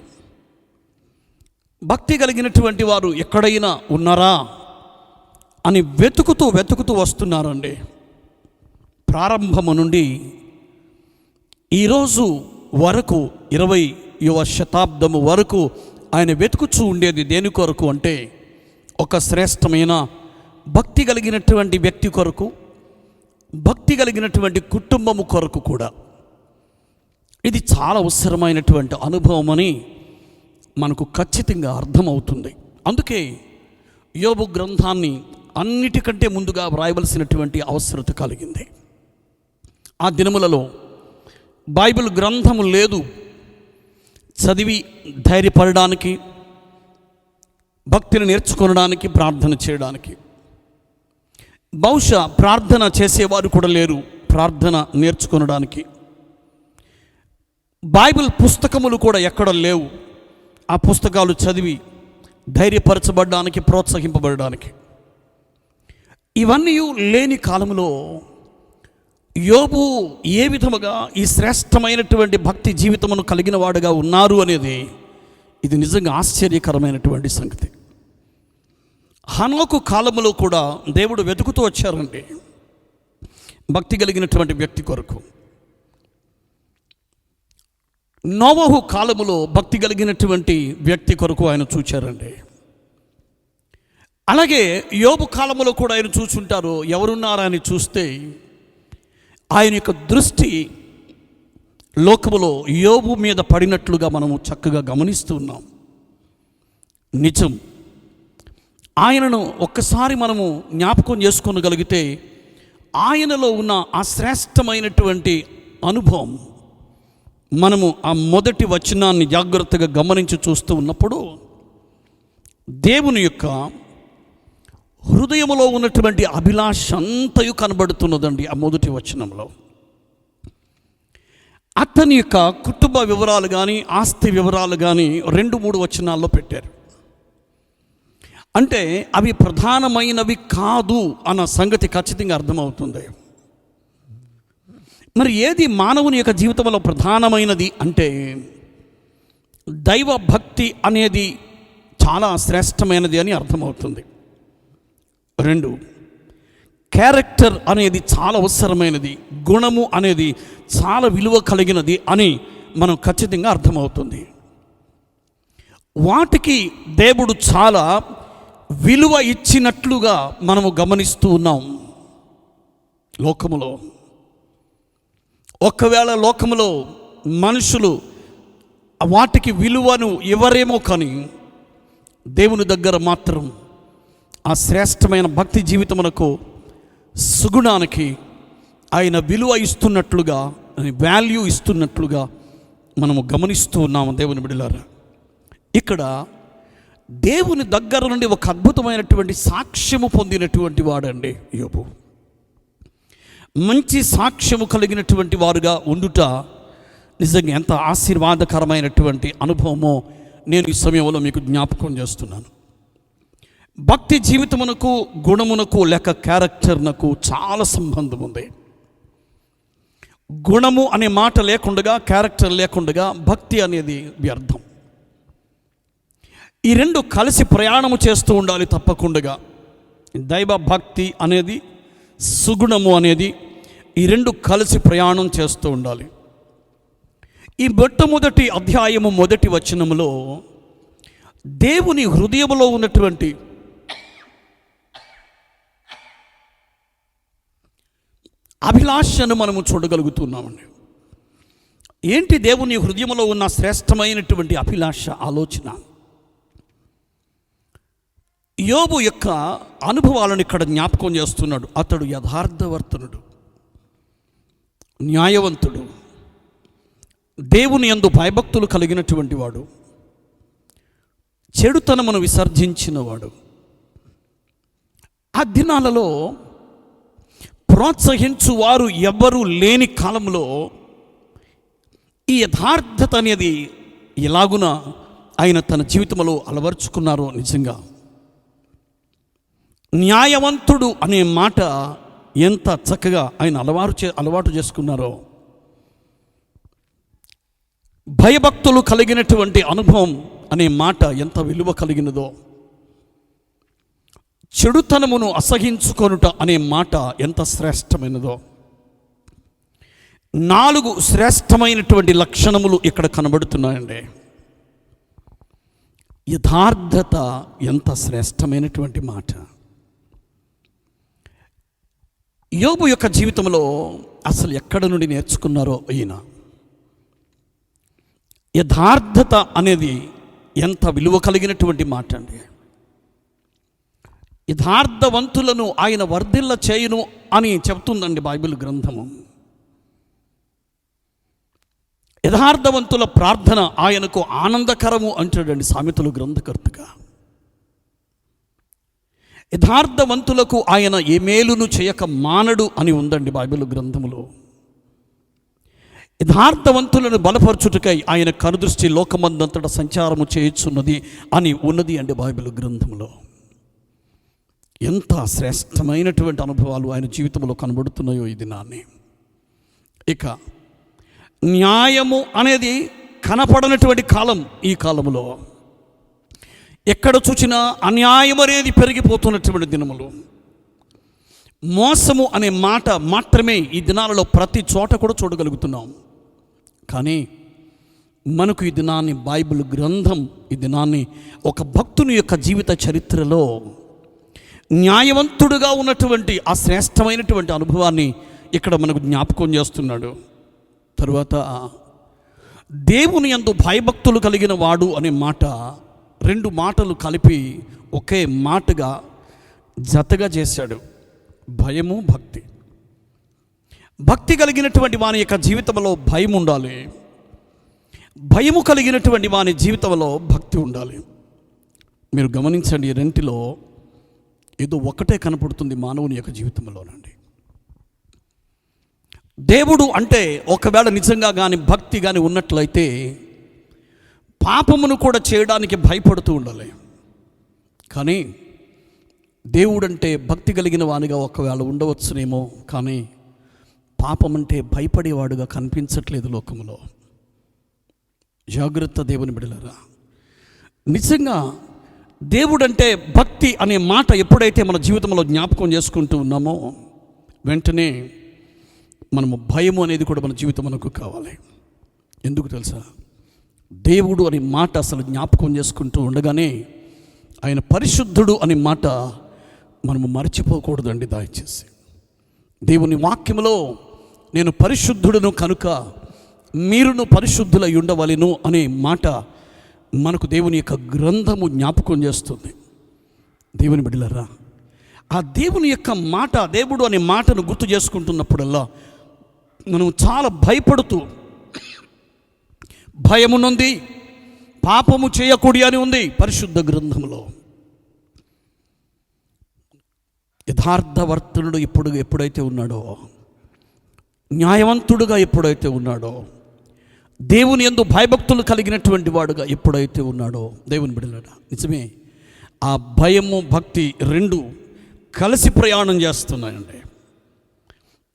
భక్తి కలిగినటువంటి వారు ఎక్కడైనా ఉన్నారా అని వెతుకుతూ వస్తున్నారండి. ప్రారంభము నుండి ఈరోజు వరకు 20వ శతాబ్దము వరకు ఆయన వెతుకుచూ ఉండేది దేని కొరకు అంటే ఒక శ్రేష్టమైన భక్తి కలిగినటువంటి వ్యక్తి కొరకు, భక్తి కలిగినటువంటి కుటుంబము కొరకు కూడా ఇది చాలా అవసరమైనటువంటి అనుభవం అని మనకు ఖచ్చితంగా అర్థమవుతుంది. అందుకే యోబు గ్రంథాన్ని అన్నిటికంటే ముందుగా వ్రాయవలసినటువంటి అవసరత కలిగింది. ఆ దినములలో బైబిల్ గ్రంథము లేదు, చదివి ధైర్యపడడానికి, భక్తిని నేర్చుకోవడానికి, ప్రార్థన చేయడానికి. బహుశా ప్రార్థన చేసేవారు కూడా లేరు ప్రార్థన నేర్చుకొనడానికి. బైబిల్ పుస్తకములు కూడా ఎక్కడ లేవు ఆ పుస్తకాలు చదివి ధైర్యపరచబడడానికి, ప్రోత్సహింపబడడానికి. ఇవన్నీ లేని కాలంలో యోబు ఏ విధముగా ఈ శ్రేష్టమైనటువంటి భక్తి జీవితమును కలిగిన వాడుగా ఉన్నారు అనేది ఇది నిజంగా ఆశ్చర్యకరమైనటువంటి సంగతి. హనోకు కాలంలో కూడా దేవుడు వెతుకుతూ వచ్చారండి భక్తి కలిగినటువంటి వ్యక్తి కొరకు. నోవహు కాలములో భక్తి కలిగినటువంటి వ్యక్తి కొరకు ఆయన చూచారండి. అలాగే యోబు కాలములో కూడా ఆయన చూచుంటారు. ఎవరున్నారా అని చూస్తే ఆయన యొక్క దృష్టి లోకములో యోబు మీద పడినట్లుగా మనము చక్కగా గమనిస్తూ ఉన్నాం. నిజం, ఆయనను ఒక్కసారి మనము జ్ఞాపకం చేసుకోగలిగితే ఆయనలో ఉన్న ఆ శ్రేష్టమైనటువంటి అనుభవం మనము ఆ మొదటి వచనాన్ని జాగ్రత్తగా గమనించి చూస్తూ ఉన్నప్పుడు దేవుని యొక్క హృదయములో ఉన్నటువంటి అభిలాష అంతయు కనబడుతున్నదండి. ఆ మొదటి వచనంలో అతని యొక్క కుటుంబ వివరాలు కానీ, ఆస్తి వివరాలు కానీ 2-3 వచనాల్లో పెట్టారు. అంటే అవి ప్రధానమైనవి కాదు అన్న సంగతి ఖచ్చితంగా అర్థమవుతుంది. మరి ఏది మానవుని యొక్క జీవితంలో ప్రధానమైనది అంటే దైవ భక్తి అనేది చాలా శ్రేష్టమైనది అని అర్థమవుతుంది. 2, క్యారెక్టర్ అనేది చాలా అవసరమైనది, గుణము అనేది చాలా విలువ కలిగినది అని మనం ఖచ్చితంగా అర్థమవుతుంది. వాటికి దేవుడు చాలా విలువ ఇచ్చినట్లుగా మనము గమనిస్తూ ఉన్నాం లోకములో. ఒకవేళ లోకములో మనుషులు వాటికి విలువను ఇవ్వరేమో, కానీ దేవుని దగ్గర మాత్రం ఆ శ్రేష్టమైన భక్తి జీవితమునకు, సుగుణానికి ఆయన విలువ ఇస్తున్నట్లుగా, వాల్యూ ఇస్తున్నట్లుగా మనము గమనిస్తూ ఉన్నాము దేవుని బిడ్డలారా. ఇక్కడ దేవుని దగ్గర నుండి ఒక అద్భుతమైనటువంటి సాక్ష్యము పొందినటువంటి వాడండి యోబు. మంచి సాక్ష్యము కలిగినటువంటి వారుగా ఉండుట నిజంగా ఎంత ఆశీర్వాదకరమైనటువంటి అనుభవమో నేను ఈ సమయంలో మీకు జ్ఞాపకం చేస్తున్నాను. భక్తి జీవితమునకు, గుణమునకు లేక క్యారెక్టర్నకు చాలా సంబంధం ఉంది. గుణము అనే మాట లేకుండగా, క్యారెక్టర్ లేకుండగా భక్తి అనేది వ్యర్థం. ఈ 2 కలిసి ప్రయాణము చేస్తూ ఉండాలి తప్పకుండా. దైవ భక్తి అనేది, సుగుణము అనేది, ఈ 2 కలిసి ప్రయాణం చేస్తూ ఉండాలి. ఈ మొట్టమొదటి అధ్యాయము మొదటి వచనములో దేవుని హృదయములో ఉన్నటువంటి అభిలాషను మనము చూడగలుగుతున్నామండి. ఏంటి దేవుని హృదయములో ఉన్న శ్రేష్టమైనటువంటి అభిలాష, ఆలోచన? యోబు యొక్క అనుభవాలను ఇక్కడ జ్ఞాపకం చేస్తున్నాడు. అతడు యథార్థవర్తనుడు, న్యాయవంతుడు, దేవుని యందు భయభక్తులు కలిగినటువంటి వాడు, చెడుతనమును విసర్జించినవాడు. ఆ దినాలలో ప్రోత్సహించువారు ఎవ్వరూ లేని కాలంలో ఈ యథార్థత అనేది ఎలాగున ఆయన తన జీవితంలో అలవర్చుకున్నారో నిజంగా. న్యాయవంతుడు అనే మాట ఎంత చక్కగా ఆయన అలవాటు చేసుకున్నారో, భయభక్తులు కలిగినటువంటి అనుభవం అనే మాట ఎంత విలువ కలిగినదో, చెడుతనమును అసహించుకొనుట అనే మాట ఎంత శ్రేష్టమైనదో. 4 శ్రేష్టమైనటువంటి లక్షణములు ఇక్కడ కనబడుతున్నాయండి. యథార్థత ఎంత శ్రేష్టమైనటువంటి మాట. యోబు యొక్క జీవితంలో అసలు ఎక్కడ నుండి నేర్చుకున్నారో ఈయన. యథార్థత అనేది ఎంత విలువ కలిగినటువంటి మాట అండి. యథార్థవంతులను ఆయన వర్ధిల్ల చేయును అని చెప్తుందండి బైబిల్ గ్రంథము. యథార్థవంతుల ప్రార్థన ఆయనకు ఆనందకరము అంటాడండి సామెతలు గ్రంథకర్తగా. యథార్థవంతులకు ఆయన ఏ మేలును చేయక మానడు అని ఉందండి బైబిల్ గ్రంథములో. యథార్థవంతులను బలపరచుటకై ఆయన కనుదృష్టి లోకమందంతటా సంచారము చేయుచున్నది అని ఉన్నది అండి బైబిల్ గ్రంథములో. ఎంత శ్రేష్టమైనటువంటి అనుభవాలు ఆయన జీవితంలో కనబడుతున్నాయో ఈ దినాన్ని. ఇక న్యాయము అనేది కనపడనటువంటి కాలం ఈ కాలంలో. ఎక్కడ చూసినా అన్యాయం అనేది పెరిగిపోతున్నటువంటి దినములు. మోసము అనే మాట మాత్రమే ఈ దినాలలో ప్రతి చోట కూడా చూడగలుగుతున్నాం. కానీ మనకు ఈ దినాన్ని బైబిల్ గ్రంథం ఈ దినాన్ని ఒక భక్తుని యొక్క జీవిత చరిత్రలో న్యాయవంతుడుగా ఉన్నటువంటి ఆ శ్రేష్టమైనటువంటి అనుభవాన్ని ఇక్కడ మనకు జ్ఞాపకం చేస్తున్నాడు. తరువాత దేవుని యందు భయభక్తులు కలిగిన వాడు అనే మాట, రెండు మాటలు కలిపి ఒకే మాటగా జతగా చేశాడు. భయము, భక్తి. భక్తి కలిగినటువంటి వాని యొక్క జీవితంలో భయం ఉండాలి. భయము కలిగినటువంటి వాని జీవితంలో భక్తి ఉండాలి. మీరు గమనించండి, ఈ రెంటిలో ఏదో ఒకటే కనపడుతుంది మానవుని యొక్క జీవితంలోనండి. దేవుడు అంటే ఒకవేళ నిజంగా కానీ భక్తి కానీ ఉన్నట్లయితే పాపమును కూడా చేయడానికి భయపడుతూ ఉండాలి. కానీ దేవుడంటే భక్తి కలిగిన వానిగా ఒకవేళ ఉండవచ్చునేమో, కానీ పాపం అంటే భయపడేవాడుగా కనిపించట్లేదు లోకంలో. జాగ్రత్త దేవుని బిడ్డలారా. నిజంగా దేవుడంటే భక్తి అనే మాట ఎప్పుడైతే మన జీవితంలో జ్ఞాపకం చేసుకుంటూ ఉన్నామో వెంటనే మనము భయము అనేది కూడా మన జీవితం మనకు కావాలి. ఎందుకు తెలుసా? దేవుడు అనే మాట అసలు జ్ఞాపకం చేసుకుంటూ ఉండగానే ఆయన పరిశుద్ధుడు అనే మాట మనము మర్చిపోకూడదండి. దయచేసి దేవుని వాక్యములో నేను పరిశుద్ధుడును కనుక మీరును పరిశుద్ధులై ఉండవలెను అనే మాట మనకు దేవుని యొక్క గ్రంథము జ్ఞాపకం చేస్తుంది. దేవుని బిడ్డలారా, ఆ దేవుని యొక్క మాట, దేవుడు అనే మాటను గుర్తు చేసుకుంటున్నప్పుడల్లా మనం చాలా భయపడుతూ, భయమునుంది, పాపము చేయకూడి అని ఉంది పరిశుద్ధ గ్రంథంలో. యథార్థవర్తనుడు ఎప్పుడైతే ఉన్నాడో, న్యాయవంతుడుగా ఎప్పుడైతే ఉన్నాడో, దేవుని యందు భయభక్తులు కలిగినటువంటి వాడుగా ఎప్పుడైతే ఉన్నాడో, దేవుని బిడ్డలారా, నిజమే ఆ భయము భక్తి రెండు కలిసి ప్రయాణం చేస్తున్నాయండి.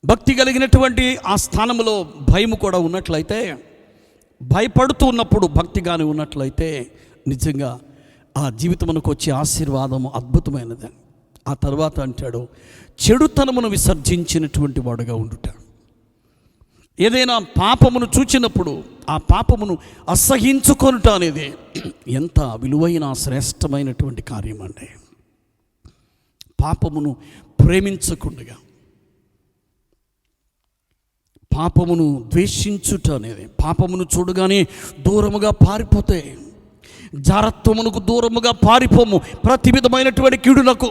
భక్తి కలిగినటువంటి ఆ స్థానంలో భయము కూడా ఉన్నట్లయితే, భయపడుతూ ఉన్నప్పుడు భక్తి కానీ ఉన్నట్లయితే నిజంగా ఆ జీవితమునకు వచ్చే ఆశీర్వాదము అద్భుతమైనది. ఆ తర్వాత అంటాడు, చెడుతనమును విసర్జించినటువంటి వాడుగా ఉండుట. ఏదైనా పాపమును చూచినప్పుడు ఆ పాపమును అసహించుకొనుట అనేది ఎంత విలువైన శ్రేష్టమైనటువంటి కార్యం అండి. పాపమును ప్రేమించకుండా, పాపమును ద్వేషించుట అనేది, పాపమును చూడగానే దూరముగా పారిపోతే, జారత్వమునకు దూరముగా పారిపోము, ప్రతి విధమైనటువంటి కీడులకు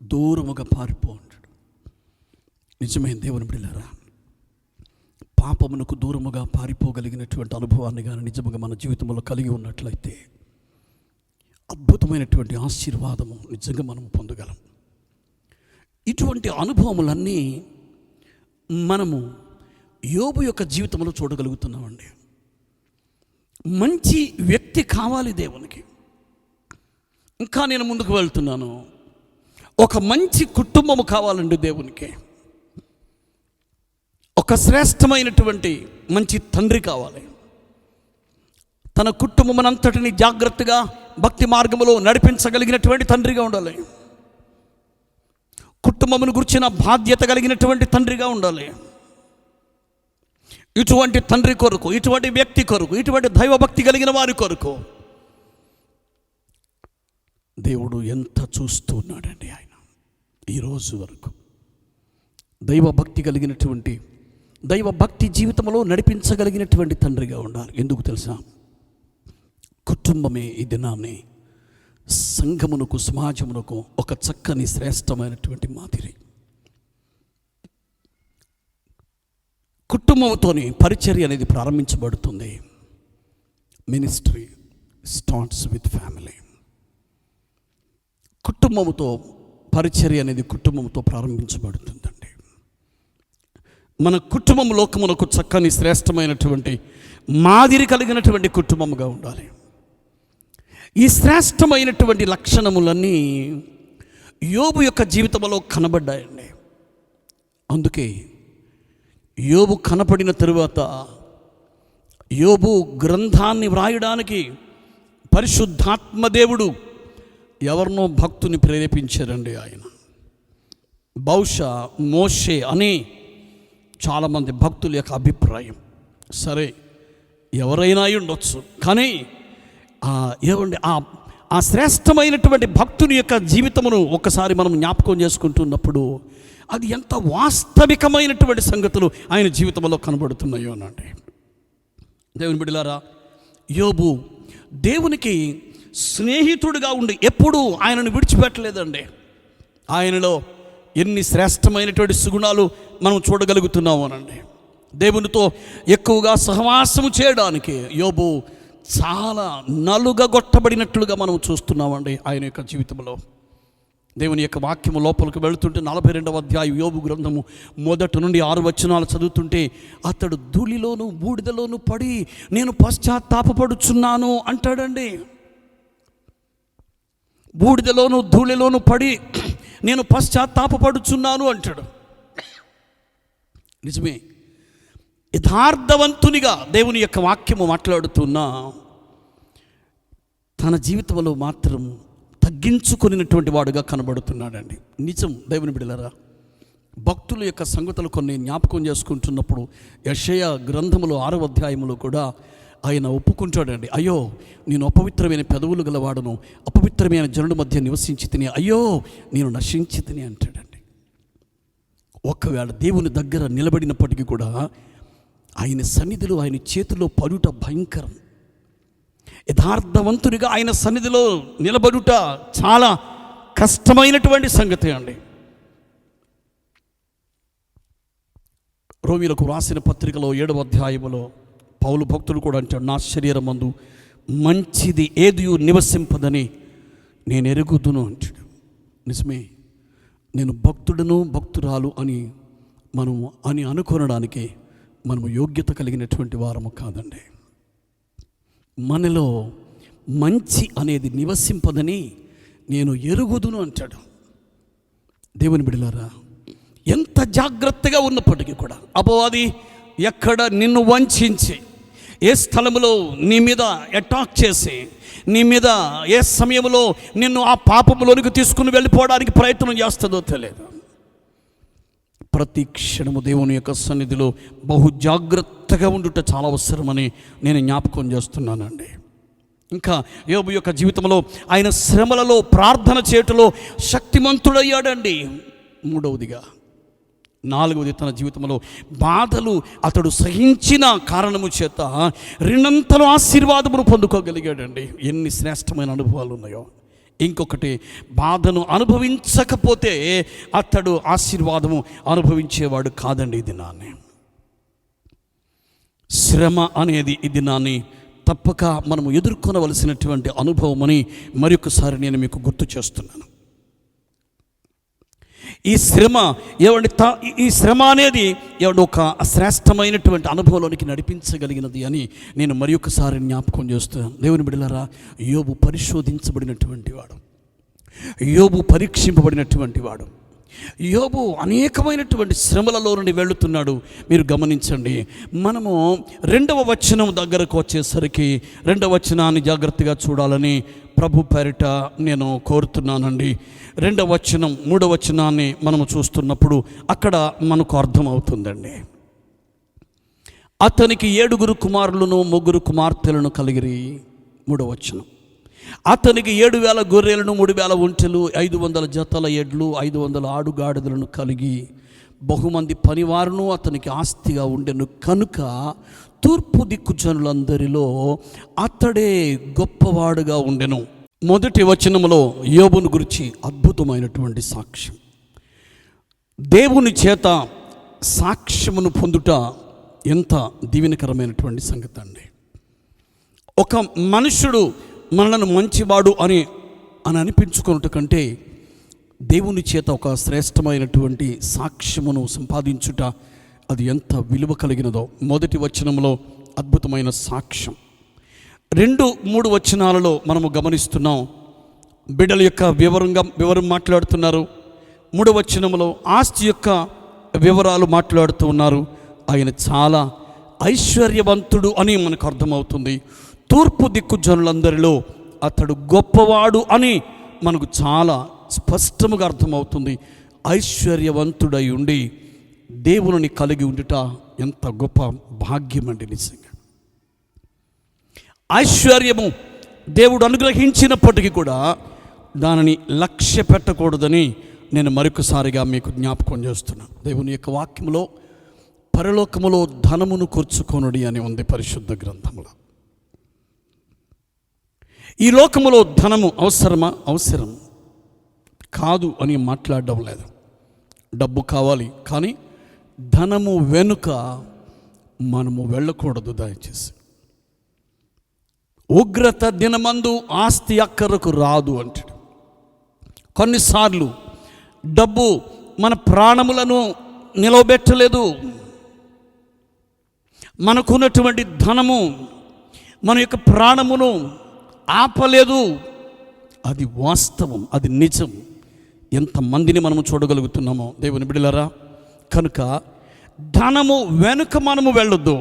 దూరముగా పారిపో అంటాడు. నిజమైన దేవుని బిడ్డలారా, పాపమునకు దూరముగా పారిపోగలిగినటువంటి అనుభవాన్ని కానీ నిజముగా మన జీవితంలో కలిగి ఉన్నట్లయితే అద్భుతమైనటువంటి ఆశీర్వాదము నిజంగా మనం పొందగలం. ఇటువంటి అనుభవములన్నీ మనము యోబు యొక్క జీవితంలో చూడగలుగుతున్నామండి. మంచి వ్యక్తి కావాలి దేవునికి. ఇంకా నేను ముందుకు వెళ్తున్నాను. ఒక మంచి కుటుంబము కావాలండి దేవునికి. ఒక శ్రేష్టమైనటువంటి మంచి తండ్రి కావాలి. తన కుటుంబమునంతటిని జాగ్రత్తగా భక్తి మార్గములో నడిపించగలిగినటువంటి తండ్రిగా ఉండాలి. కుటుంబమును గురించిన బాధ్యత కలిగినటువంటి తండ్రిగా ఉండాలి. ఇటువంటి తండ్రి కొరకు, ఇటువంటి వ్యక్తి కొరకు, ఇటువంటి దైవభక్తి కలిగిన వారి కొరకు దేవుడు ఎంత చూస్తున్నాడండి. ఆయన ఈరోజు వరకు దైవభక్తి కలిగినటువంటి, దైవభక్తి జీవితంలో నడిపించగలిగినటువంటి తండ్రిగా ఉండాలి. ఎందుకు తెలుసా? కుటుంబమే ఈ దినాన్ని సంఘమునకు, సమాజమునకు ఒక చక్కని శ్రేష్టమైనటువంటి మాదిరి. కుటుంబంతోని పరిచర్య అనేది ప్రారంభించబడుతుంది. Ministry starts with family. కుటుంబముతో పరిచర్య అనేది కుటుంబంతో ప్రారంభించబడుతుందండి. మన కుటుంబం లోకమునకు చక్కని శ్రేష్టమైనటువంటి మాదిరి కలిగినటువంటి కుటుంబముగా ఉండాలి. ఈ శ్రేష్టమైనటువంటి లక్షణములన్నీ యోబు యొక్క జీవితంలో కనబడ్డాయండి. అందుకే యోబు కనపడిన తరువాత యోబు గ్రంథాన్ని వ్రాయడానికి పరిశుద్ధాత్మ దేవుడు ఎవరినో భక్తుని ప్రేరేపించారండి. ఆయన బహుశా మోషే అని చాలామంది భక్తుల యొక్క అభిప్రాయం. సరే, ఎవరైనా ఉండొచ్చు, కానీ ఏమండి ఆ శ్రేష్టమైనటువంటి భక్తుని యొక్క జీవితమును ఒకసారి మనం జ్ఞాపకం చేసుకుంటున్నప్పుడు అది ఎంత వాస్తవికమైనటువంటి సంగతులు ఆయన జీవితంలో కనబడుతున్నాయో అనండి. దేవుని బిడ్డలారా, యోబు దేవునికి స్నేహితుడిగా ఉండి ఎప్పుడూ ఆయనను విడిచిపెట్టలేదండి. ఆయనలో ఎన్ని శ్రేష్టమైనటువంటి సుగుణాలు మనం చూడగలుగుతున్నాము అనండి. దేవునితో ఎక్కువగా సహవాసము చేయడానికి యోబు చాలా నలుగగొట్టబడినట్లుగా మనం చూస్తున్నామండి ఆయన యొక్క జీవితంలో. దేవుని యొక్క వాక్యము లోపలికి వెళుతుంటే 42వ అధ్యాయం యోబు గ్రంథము 1 నుండి 6 వచనాలు చదువుతుంటే, అతడు ధూళిలోను బూడిదలోను పడి నేను పశ్చాత్తాపపడుచున్నాను అంటాడండి. బూడిదలోను ధూళిలోను పడి నేను పశ్చాత్తాపపడుచున్నాను అంటాడు. నిజమే, యథార్థవంతునిగా దేవుని యొక్క వాక్యము మాట్లాడుతున్నా తన జీవితంలో మాత్రం తగ్గించుకున్నటువంటి వాడుగా కనబడుతున్నాడండి. నిజం. దేవుని బిడ్డలారా, భక్తుల యొక్క సంగతులు కొన్ని జ్ఞాపకం చేసుకుంటున్నప్పుడు యెషయా గ్రంథములో 6వ అధ్యాయములో కూడా ఆయన ఒప్పుకుంటాడండి. అయ్యో, నేను అపవిత్రమైన పెదవులు గలవాడను, అపవిత్రమైన జనుల మధ్య నివసించి తిని, అయ్యో నేను నశించి తిని అంటాడండి. ఒకవేళ దేవుని దగ్గర నిలబడినప్పటికీ కూడా ఆయన సన్నిధిలో, ఆయన చేతిలో పడుట భయంకరం. యథార్థవంతునిగా ఆయన సన్నిధిలో నిలబడుట చాలా కష్టమైనటువంటి సంగతి అండి. రోమీలకు రాసిన పత్రికలో 7వ అధ్యాయములో పౌలు భక్తుడు కూడా అంటాడు, నా శరీరమందు మంచిది ఏదియు నివసింపదని నేను ఎరుగుదును అంటాడు. నిజమే, నేను భక్తుడను భక్తురాలు అని అనుకొనడానికి మనము యోగ్యత కలిగినటువంటి వారము కాదండి. మనలో మంచి అనేది నివసింపదని నేను ఎరుగుదును అంటాడు. దేవుని బిడ్డలారా, ఎంత జాగ్రత్తగా ఉన్నప్పటికీ కూడా అపవాది ఎక్కడ నిన్ను వంచించి, ఏ స్థలములో నీ మీద అటాక్ చేసి, నీ మీద ఏ సమయంలో నిన్ను ఆ పాపములోనికి తీసుకుని వెళ్ళిపోవడానికి ప్రయత్నం చేస్తుందో తెలియదు. ప్రతి క్షణము దేవుని యొక్క సన్నిధిలో బహు జాగ్రత్తగా ఉండుట చాలా అవసరమని నేను జ్ఞాపకం చేస్తున్నానండి. ఇంకా యోబు యొక్క జీవితంలో ఆయన శ్రమలలో ప్రార్థన చేయటంలో శక్తిమంతుడయ్యాడండి. 4వది తన జీవితంలో బాధలు అతడు సహించిన కారణము చేత రెండంతలు ఆశీర్వాదమును పొందుకోగలిగాడండి. ఎన్ని శ్రేష్టమైన అనుభవాలు ఉన్నాయో. ఇంకొకటి, బాధను అనుభవించకపోతే అతడు ఆశీర్వాదము అనుభవించేవాడు కాదండి. ఈ దినాన్ని శ్రమ అనేది ఈ దినాన్ని తప్పక మనము ఎదుర్కొనవలసినటువంటి అనుభవం అని మరొకసారి నేను మీకు గుర్తు చేస్తున్నాను. ఈ శ్రమ అనేది ఒక శ్రేష్టమైనటువంటి అనుభవంలోనికి నడిపించగలిగినది అని నేను మరొకసారి జ్ఞాపకం చేస్తున్నాను. దేవుని బిడ్డలారా, యోబు పరిశోధించబడినటువంటి వాడు, యోబు పరీక్షింపబడినటువంటి వాడు. యోబు అనేకమైనటువంటి శ్రమలలో నుండి వెళుతున్నాడు. మీరు గమనించండి, మనము 2వ వచనం దగ్గరకు వచ్చేసరికి 2వ వచనాన్ని జాగ్రత్తగా చూడాలని ప్రభు పేరిట నేను కోరుతున్నానండి. 2వ వచనం 3వ వచనాన్ని మనము చూస్తున్నప్పుడు అక్కడ మనకు అర్థమవుతుందండి. అతనికి 7 కుమారులను 3 కుమార్తెలను కలిగిరి. 3వ వచనం. అతనికి 7,000 గొర్రెలను 3,000 ఒంటెలు 500 జతల ఎడ్లు 500 ఆడుగాడిదలను కలిగి బహుమంది పనివారును అతనికి ఆస్తిగా ఉండెను కనుక తూర్పు దిక్కు జనులందరిలో అతడే గొప్పవాడుగా ఉండెను. మొదటి వచనములో యోబును గురించి అద్భుతమైనటువంటి సాక్ష్యం. దేవుని చేత సాక్ష్యమును పొందుట ఎంత దీవెనకరమైనటువంటి సంగతి అండి. ఒక మనుషుడు మనలను మంచివాడు అని అనిపించుకున్నట్టు కంటే దేవుని చేత ఒక శ్రేష్టమైనటువంటి సాక్ష్యమును సంపాదించుట అది ఎంత విలువ కలిగినదో మొదటి వచనంలో అద్భుతమైన సాక్ష్యం. 2-3 వచనాలలో మనము గమనిస్తున్నాం. బిడ్డల యొక్క వివరం మాట్లాడుతున్నారు. 3వ వచనంలో ఆస్తి యొక్క వివరాలు మాట్లాడుతూ ఉన్నారు. ఆయన చాలా ఐశ్వర్యవంతుడు అని మనకు అర్థమవుతుంది. తూర్పు దిక్కు జనులందరిలో అతడు గొప్పవాడు అని మనకు చాలా స్పష్టముగా అర్థమవుతుంది. ఐశ్వర్యవంతుడై ఉండి దేవుని కలిగి ఉండుట ఎంత గొప్ప భాగ్యం అండి. నిజంగా ఐశ్వర్యము దేవుడు అనుగ్రహించినప్పటికీ కూడా దానిని లక్ష్య పెట్టకూడదని నేను మరొకసారిగా మీకు జ్ఞాపకం చేస్తున్నాను. దేవుని యొక్క వాక్యములో పరలోకములో ధనమును కూర్చుకొనుడి అని ఉంది పరిశుద్ధ గ్రంథములో. ఈ లోకములో ధనము అవసరమా? అవసరం కాదు అని మాట్లాడడం లేదు. డబ్బు కావాలి, కానీ ధనము వెనుక మనము వెళ్ళకూడదు. దయచేసి ఉగ్రత దినమందు ఆస్తి అక్కరకు రాదు అంటాడు. కొన్నిసార్లు డబ్బు మన ప్రాణములను నిలవబెట్టలేదు. మనకున్నటువంటి ధనము మన యొక్క ప్రాణమును ఆపలేదు. అది వాస్తవం, అది నిజం. ఎంతమందిని మనము చూడగలుగుతున్నామో దేవుని బిడ్డలారా. కనుక ధనము వెనుక మనము వెళ్ళొద్దు.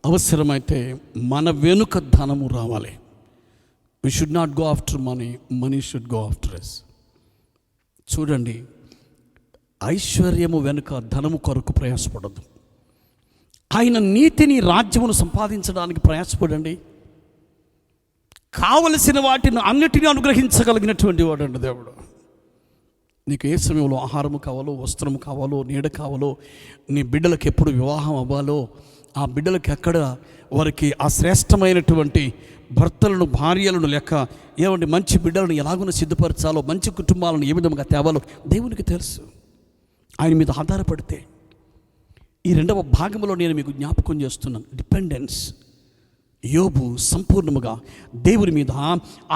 అవసరమైతే మన వెనుక ధనము రావాలి. We should not go after money, money should go after us. చూడండి, ఐశ్వర్యము వెనుక ధనము కొరకు ప్రయాసపడద్దు. ఆయన నీతిని రాజ్యమును సంపాదించడానికి ప్రయాసపడండి. కావలసిన వాటిని అన్నిటినీ అనుగ్రహించగలిగినటువంటి వాడండి దేవుడు. నీకు ఏ సమయంలో ఆహారము కావాలో, వస్త్రము కావాలో, నీడ కావాలో, నీ బిడ్డలకు ఎప్పుడు వివాహం అవ్వాలో, ఆ బిడ్డలకు ఎక్కడ వారికి ఆ శ్రేష్టమైనటువంటి భర్తలను, భార్యలను లెక్క ఏమంటే మంచి బిడ్డలను ఎలాగున సిద్ధపరచాలో, మంచి కుటుంబాలను ఏ విధంగా తేవాలో దేవునికి తెలుసు. ఆయన మీద ఆధారపడితే ఈ 2వ భాగంలో నేను మీకు జ్ఞాపకం చేస్తున్నాను. డిపెండెన్స్. యోబు సంపూర్ణముగా దేవుని మీద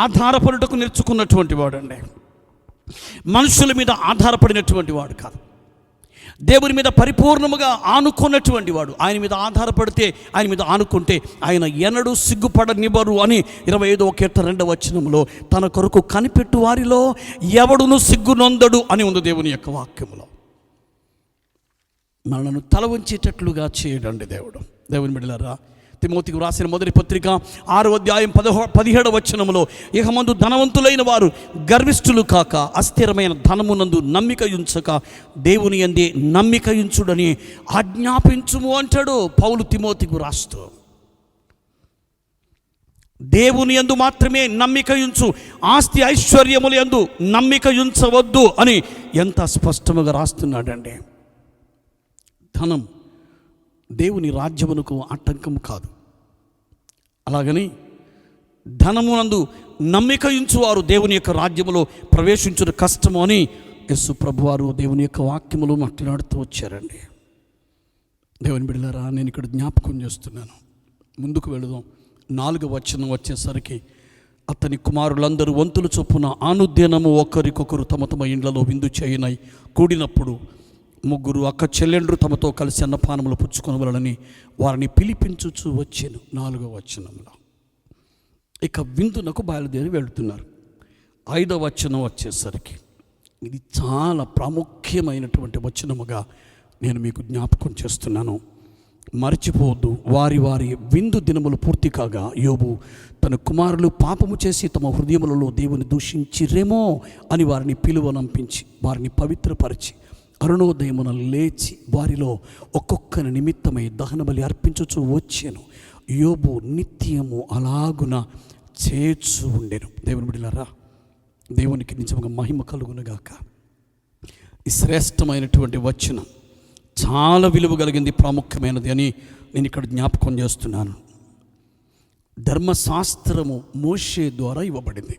ఆధారపడుటకు నేర్చుకున్నటువంటి వాడండి. మనుషుల మీద ఆధారపడినటువంటి వాడు కాదు. దేవుని మీద పరిపూర్ణముగా ఆనుకున్నటువంటి వాడు. ఆయన మీద ఆధారపడితే, ఆయన మీద ఆనుకుంటే ఆయన ఎన్నడూ సిగ్గుపడనివ్వరు అని 25వ కీర్తన 2వ వచనంలో తన కొరకు కనిపెట్టు వారిలో ఎవడును సిగ్గునొందడు అని ఉంది దేవుని యొక్క వాక్యములో. మనను తల వంచేటట్లుగా చేయడండి దేవుడు. దేవుని బిడ్డలారా, తిమోతికి వ్రాసిన మొదటి పత్రిక 6వ అధ్యాయం 17వ వచనములో ఇహమందు ధనవంతులైన వారు గర్విష్ఠులు కాక అస్థిరమైన ధనమునందు నమ్మిక ఉంచక దేవుని యందే నమ్మిక ఉంచుడని ఆజ్ఞాపించుము అంటాడు పౌలు తిమోతికి రాస్తూ. దేవుని యందు మాత్రమే నమ్మిక ఉంచు, ఆస్తి ఐశ్వర్యముల యందు నమ్మిక ఉంచవద్దు అని ఎంత స్పష్టముగా రాస్తున్నాడండి. ధనం దేవుని రాజ్యమునకు ఆటంకం కాదు. అలాగని ధనమునందు నమ్మిక ఉంచువారు దేవుని యొక్క రాజ్యములో ప్రవేశించడం కష్టము అని యేసు ప్రభువారు దేవుని యొక్క వాక్యములో మాట్లాడుతూ వచ్చారండి. దేవుని బిడ్డలారా, నేను ఇక్కడ జ్ఞాపకం చేస్తున్నాను. ముందుకు వెళదాం. 4వ వచనం వచ్చేసరికి అతని కుమారులందరూ వంతుల చొప్పున అనుదినము ఒకరికొకరు తమ తమ ఇండ్లలో విందు చేయనై కూడినప్పుడు 3 అక్క చెల్లెండ్రు తమతో కలిసి అన్నపానములు పుచ్చుకొనవలనని వారిని పిలిపించుచు వచ్చాను. 4వ వచనంలో ఇక విందునకు బయలుదేరి వెళుతున్నారు. 5వ వచనం వచ్చేసరికి ఇది చాలా ప్రాముఖ్యమైనటువంటి వచనముగా నేను మీకు జ్ఞాపకం చేస్తున్నాను. మర్చిపోవద్దు. వారి వారి విందు దినములు పూర్తి కాగా యోబు తన కుమారులు పాపము చేసి తమ హృదయములలో దేవుని దూషించిరేమో అని వారిని పిలువనంపించి వారిని పవిత్రపరిచి అరుణోదయమున లేచి వారిలో ఒక్కొక్కరి నిమిత్తమై దహన బలి అర్పించుచూ వచ్చాను. యోబు నిత్యము అలాగున చేర్చు ఉండెను. దేవుని బిడ్డలారా, దేవునికి నిజంగా మహిమ కలుగునుగాక. ఈ శ్రేష్టమైనటువంటి వచనం చాలా విలువ కలిగింది, ప్రాముఖ్యమైనది అని నేను ఇక్కడ జ్ఞాపకం చేస్తున్నాను. ధర్మశాస్త్రము మోషే ద్వారా ఇవ్వబడింది.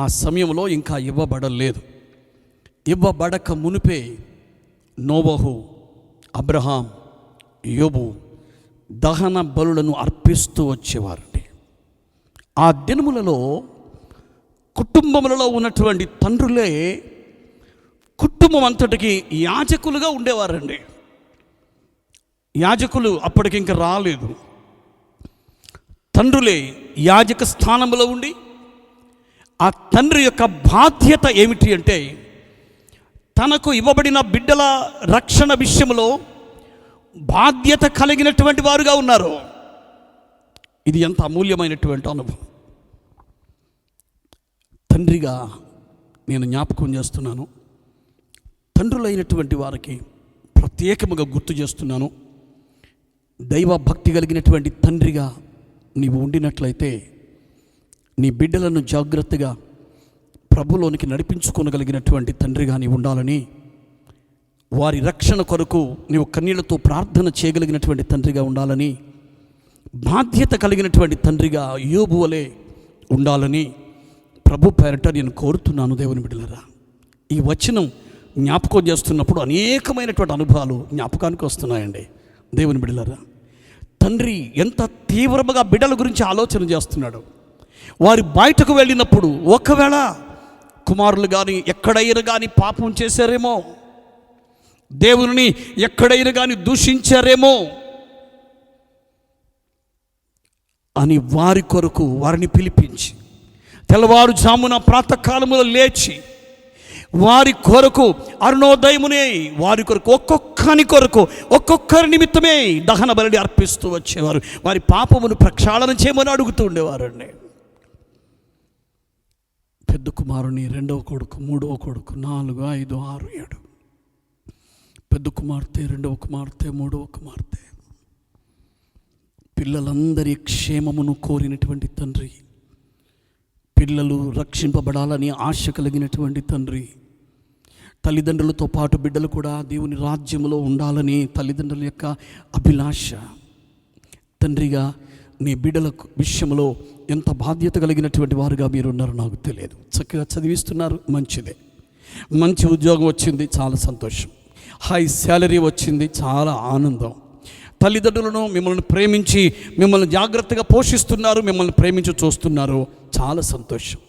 ఆ సమయంలో ఇంకా ఇవ్వబడలేదు. ఇవ్వబడక మునిపే నోవహు, అబ్రహాం, యోబు దహన బలులను అర్పిస్తూ వచ్చేవారండి. ఆ దినములలో కుటుంబములలో ఉన్నటువంటి తండ్రులే కుటుంబం అంతటికి యాజకులుగా ఉండేవారండి. యాజకులు అప్పటికి ఇంకా రాలేదు. తండ్రులే యాజక స్థానంలో ఉండి ఆ తండ్రి యొక్క బాధ్యత ఏమిటి అంటే తనకు ఇవ్వబడిన బిడ్డల రక్షణ విషయంలో బాధ్యత కలిగినటువంటి వారుగా ఉన్నారు. ఇది ఎంత అమూల్యమైనటువంటి అనుభవం. తండ్రిగా నేను జ్ఞాపకం చేస్తున్నాను. తండ్రులైనటువంటి వారికి ప్రత్యేకముగా గుర్తు చేస్తున్నాను. దైవ భక్తి కలిగినటువంటి తండ్రిగా నీవు ఉండినట్లయితే నీ బిడ్డలను జాగ్రత్తగా ప్రభులోనికి నడిపించుకోగలిగినటువంటి తండ్రిగా నీవు ఉండాలని, వారి రక్షణ కొరకు నీవు కన్నీళ్లతో ప్రార్థన చేయగలిగినటువంటి తండ్రిగా ఉండాలని, బాధ్యత కలిగినటువంటి తండ్రిగా యోబు వలె ఉండాలని ప్రభు పేరట నేను కోరుతున్నాను. దేవుని బిడ్డలారా, ఈ వచనం జ్ఞాపకం చేస్తున్నప్పుడు అనేకమైనటువంటి అనుభవాలు జ్ఞాపకానికి వస్తున్నాయండి. దేవుని బిడ్డలారా, తండ్రి ఎంత తీవ్రముగా బిడ్డల గురించి ఆలోచన చేస్తున్నాడు. వారు బయటకు వెళ్ళినప్పుడు ఒకవేళ కుమారులు కానీ ఎక్కడైనా కానీ పాపం చేశారేమో, దేవుని ఎక్కడైనా కానీ దూషించారేమో అని వారి కొరకు వారిని పిలిపించి తెల్లవారుజామున ప్రాతకాలములో లేచి వారి కొరకు అరుణోదయమునే వారి కొరకు ఒక్కొక్కరి నిమిత్తమే దహన బలి అర్పిస్తూ వచ్చేవారు. వారి పాపమును ప్రక్షాళన చేయమని అడుగుతూ ఉండేవారండి. పెద్ద కుమారుని, రెండవ కొడుకు, మూడవ కొడుకు, 4, 5, 6, 7, పెద్ద కుమార్తె, రెండవ కుమార్తె, మూడవ కుమార్తె, పిల్లలందరి క్షేమమును కోరినటువంటి తండ్రి, పిల్లలు రక్షింపబడాలని ఆశ కలిగినటువంటి తండ్రి, తల్లిదండ్రులతో పాటు బిడ్డలు కూడా దేవుని రాజ్యంలో ఉండాలని తల్లిదండ్రుల యొక్క అభిలాష. తండ్రిగా నీ బిడ్డల విషయంలో ఎంత బాధ్యత కలిగినటువంటి వారుగా మీరు ఉన్నారో నాకు తెలియదు. చక్కగా చదివిస్తున్నారు, మంచిదే. మంచి ఉద్యోగం వచ్చింది, చాలా సంతోషం. హై శాలరీ వచ్చింది, చాలా ఆనందం. తల్లిదండ్రులను మిమ్మల్ని ప్రేమించి మిమ్మల్ని జాగ్రత్తగా పోషిస్తున్నారు, మిమ్మల్ని ప్రేమించి చూస్తున్నారు, చాలా సంతోషం.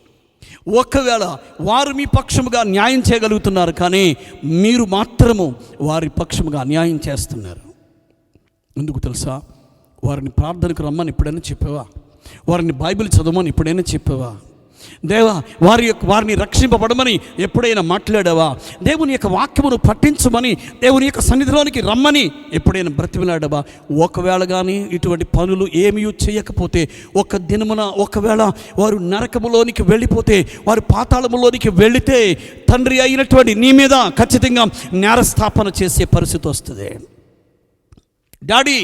ఒకవేళ వారు మీ పక్షముగా న్యాయం చేయగలుగుతున్నారు, కానీ మీరు మాత్రము వారి పక్షముగా అన్యాయం చేస్తున్నారు. ఎందుకు తెలుసా? వారిని ప్రార్థనకు రమ్మని ఎప్పుడైనా చెప్పావా? వారిని బైబిల్ చదవమని ఎప్పుడైనా చెప్పావా? దేవా వారిని రక్షింపబడమని ఎప్పుడైనా మాట్లాడావా? దేవుని యొక్క వాక్యమును పఠించమని, దేవుని యొక్క సన్నిధిలోనికి రమ్మని ఎప్పుడైనా బ్రతిమలాడావా? ఒకవేళ కానీ ఇటువంటి పనులు ఏమీ చేయకపోతే, ఒక దినమున ఒకవేళ వారు నరకములోనికి వెళ్ళిపోతే, వారు పాతాళములోనికి వెళితే, తండ్రి అయినటువంటి నీ మీద ఖచ్చితంగా నేరస్థాపన చేసే పరిస్థితి వస్తుంది. డాడీ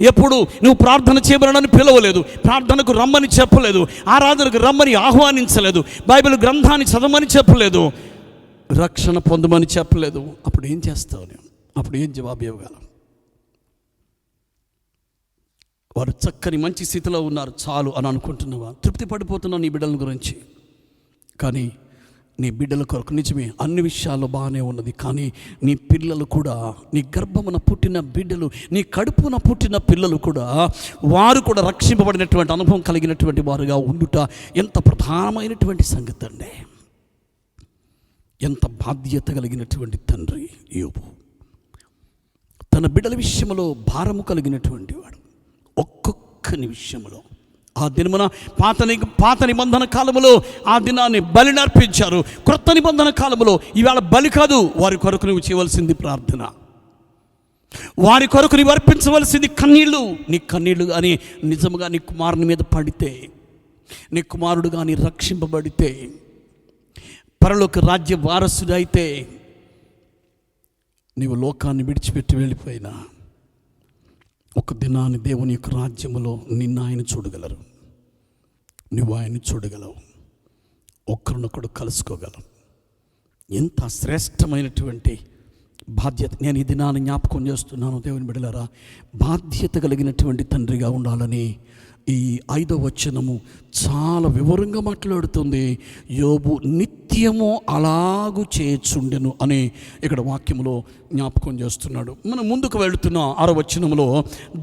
ఎప్పుడు నువ్వు ప్రార్థన చేయమని పిలవలేదు, ప్రార్థనకు రమ్మని చెప్పలేదు, ఆరాధనకు రమ్మని ఆహ్వానించలేదు, బైబిల్ గ్రంథాన్ని చదవమని చెప్పలేదు, రక్షణ పొందమని చెప్పలేదు. అప్పుడు ఏం చేస్తావు? నేను అప్పుడు ఏం జవాబు ఇవ్వగలను? వారు చక్కని మంచి స్థితిలో ఉన్నారు, చాలు అని అనుకుంటున్నావా? తృప్తి పడిపోతున్నావు నీ బిడ్డల గురించి. కానీ నీ బిడ్డల కొరకు నిజమే అన్ని విషయాల్లో బాగానే ఉన్నది, కానీ నీ పిల్లలు కూడా, నీ గర్భమున పుట్టిన బిడ్డలు, నీ కడుపున పుట్టిన పిల్లలు కూడా, వారు కూడా రక్షింపబడినటువంటి అనుభవం కలిగినటువంటి వారుగా ఉండుట ఎంత ప్రధానమైనటువంటి సంగతి అండి. ఎంత బాధ్యత కలిగినటువంటి తండ్రి యోబు. తన బిడ్డల విషయంలో భారము కలిగినటువంటి వాడు. ఒక్కొక్కని విషయంలో ఆ దినమున పాత నిబంధన కాలములో ఆ దినాన్ని బలిని అర్పించారు. క్రొత్త నిబంధన కాలములో ఇవాళ బలి కాదు, వారి కొరకు నువ్వు చేయవలసింది ప్రార్థన. వారి కొరకు నీవు అర్పించవలసింది కన్నీళ్ళు. నీ కన్నీళ్ళు కానీ నిజముగా నీ కుమారుని మీద పడితే, నీ కుమారుడు కానీ రక్షింపబడితే, పరలోక రాజ్య వారసుడైతే, నీవు లోకాన్ని విడిచిపెట్టి వెళ్ళిపోయినా ఒక దినాన్ని దేవుని యొక్క రాజ్యములో నిన్ను ఆయన చూడగలరు, నువ్వు ఆయన్ని చూడగలవు, ఒకరినొకడు కలుసుకోగలవు. ఎంత శ్రేష్టమైనటువంటి బాధ్యత. నేను ఈ దినాన్ని జ్ఞాపకం చేస్తున్నాను దేవుని బిడ్డలారా, బాధ్యత కలిగినటువంటి తండ్రిగా ఉండాలని ఈ 5వ వచనము చాలా వివరంగా మాట్లాడుతుంది. యోబు నిత్యము అలాగు చేయుచుండెను అని ఇక్కడ వాక్యములో జ్ఞాపకం చేస్తున్నాడు. మనం ముందుకు వెళుతున్న 6వ వచనములో,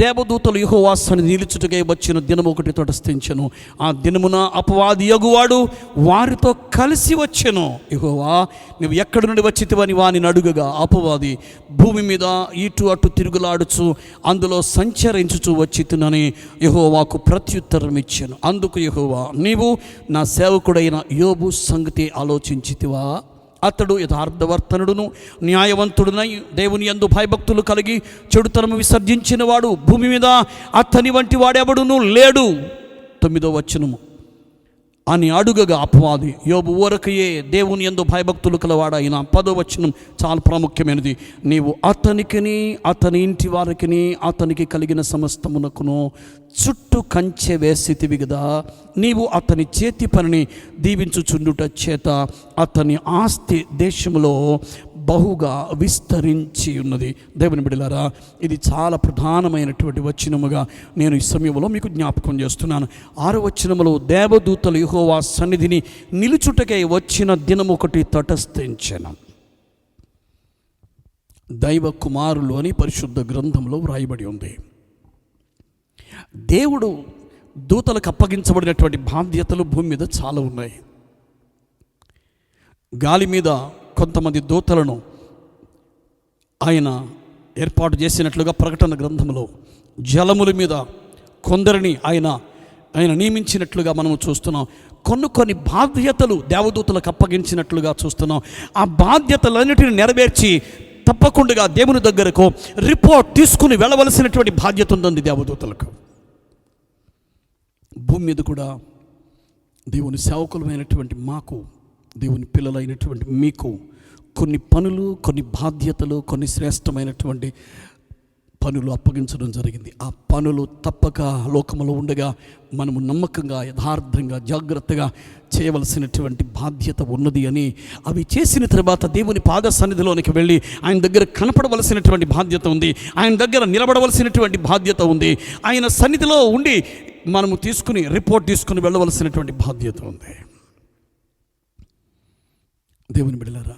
దేవదూతలు యెహోవా సన్నిధిని నిలుచుటకై వచ్చిన దినము ఒకటి తటస్థించెను. ఆ దినమున అపవాది యగువాడు వారితో కలిసి వచ్చెను. యెహోవా నువ్వు ఎక్కడి నుండి వచ్చితివని వానిని అడుగగా, అపవాది భూమి మీద ఇటు అటు తిరుగులాడుచు అందులో సంచరించుచు వచ్చితునని యెహోవాకు ప్రత్యుత్తరం ఇచ్చాను. అందుకు యెహోవా, నీవు నా సేవకుడైన యోబు సంగతి ఆలోచించితివా? అతడు యథార్థవర్తనుడును న్యాయవంతుడునై దేవుని యందు భయభక్తులు కలిగి చెడుతనము విసర్జించిన వాడు, భూమి మీద అతని వంటి వాడెవడును లేడు. 9వ వచనము అని అడుగగా అపవాది యోబు ఊరకయే దేవుని యందు భయభక్తులు కలవాడైన. 10వ వచనం చాలా ప్రాముఖ్యమైనది. నీవు అతనికిని అతని ఇంటి వారికిని అతనికి కలిగిన సమస్తమునకును చుట్టూ కంచె వేసితివి కదా. నీవు అతని చేతి పనిని దీవించుచుండుట చేత అతని ఆస్తి దేశంలో బహుగా విస్తరించి ఉన్నది. దేవుని బిడ్డలారా, ఇది చాలా ప్రధానమైనటువంటి వచనముగా నేను ఈ సమయంలో మీకు జ్ఞాపకం చేస్తున్నాను. 6వ వచనములో, దేవదూతలు యెహోవా సన్నిధిని నిలుచుటకై వచ్చిన దినము ఒకటి తటస్థించెను. దైవ కుమారులు అని పరిశుద్ధ గ్రంథంలో వ్రాయబడి ఉంది. దేవుడు దూతలకు అప్పగించబడినటువంటి బాధ్యతలు భూమి మీద చాలా ఉన్నాయి. గాలి మీద కొంతమంది దూతలను ఆయన ఏర్పాటు చేసినట్లుగా ప్రకటన గ్రంథంలో, జలముల మీద కొందరిని ఆయన నియమించినట్లుగా మనము చూస్తున్నాం. కొన్ని బాధ్యతలు దేవదూతలకు అప్పగించినట్లుగా చూస్తున్నాం. ఆ బాధ్యతలన్నిటిని నెరవేర్చి తప్పకుండా దేవుని దగ్గరకు రిపోర్ట్ తీసుకుని వెళ్ళవలసినటువంటి బాధ్యత ఉంది దేవదూతలకు. భూమి మీద కూడా దేవుని సేవకులమైనటువంటి మాకు, దేవుని పిల్లలైనటువంటి మీకు కొన్ని పనులు, కొన్ని బాధ్యతలు, కొన్ని శ్రేష్టమైనటువంటి పనులు అప్పగించడం జరిగింది. ఆ పనులు తప్పక లోకములో ఉండగా మనము నమ్మకంగా, యథార్థంగా, జాగ్రత్తగా చేయవలసినటువంటి బాధ్యత ఉన్నది అని, అవి చేసిన తర్వాత దేవుని పాద సన్నిధిలోనికి వెళ్ళి ఆయన దగ్గర కనపడవలసినటువంటి బాధ్యత ఉంది, ఆయన దగ్గర నిలబడవలసినటువంటి బాధ్యత ఉంది, ఆయన సన్నిధిలో ఉండి మనము రిపోర్ట్ తీసుకుని వెళ్ళవలసినటువంటి బాధ్యత ఉంది. దేవుని బిడ్డలారా,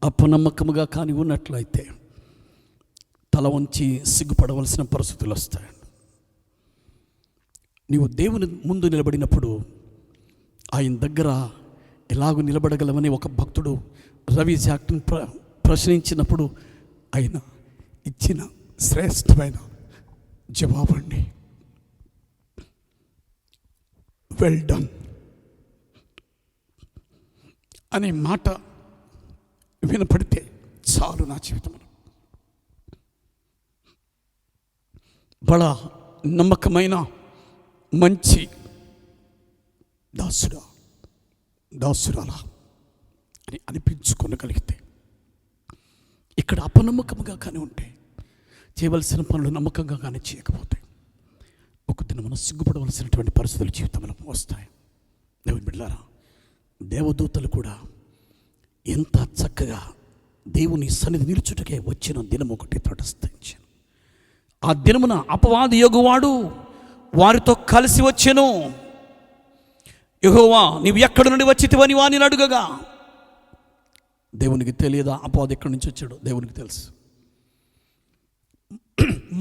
అపనమ్మకముగా కానీ ఉన్నట్లయితే తల వంచి సిగ్గుపడవలసిన పరిస్థితులు వస్తాయి. నీవు దేవుని ముందు నిలబడినప్పుడు ఆయన దగ్గర ఎలాగూ నిలబడగలమని ఒక భక్తుడు రవి జాక్టన్ ప్రశ్నించినప్పుడు ఆయన ఇచ్చిన శ్రేష్టమైన జవాబండి, వెల్ డన్ అనే మాట వినపడితే చాలు నా జీవితంలో. బడా నమ్మకమైన మంచి దాసురాలా అని అనిపించుకోగలిగితే, ఇక్కడ అపనమ్మకంగా కానీ ఉంటే, చేయవలసిన పనులు నమ్మకంగా కానీ చేయకపోతే, ఒక దినమున సిగ్గుపడవలసినటువంటి పరిస్థితులు జీవితంలో వస్తాయి. దేవుని బిడ్డలారా, దేవదూతలు కూడా ఎంత చక్కగా దేవుని సన్నిధి నిలుచుటకే వచ్చిన దినం ఒకటి తటస్థించాను. ఆ దినమున అపవాది యెహోవాడు వారితో కలిసి వచ్చెను. యెహోవా నీవు ఎక్కడి నుండి వచ్చితివని వానిని అడుగగా, దేవునికి తెలియదా అపవాది ఎక్కడి నుంచి వచ్చాడు? దేవునికి తెలుసు.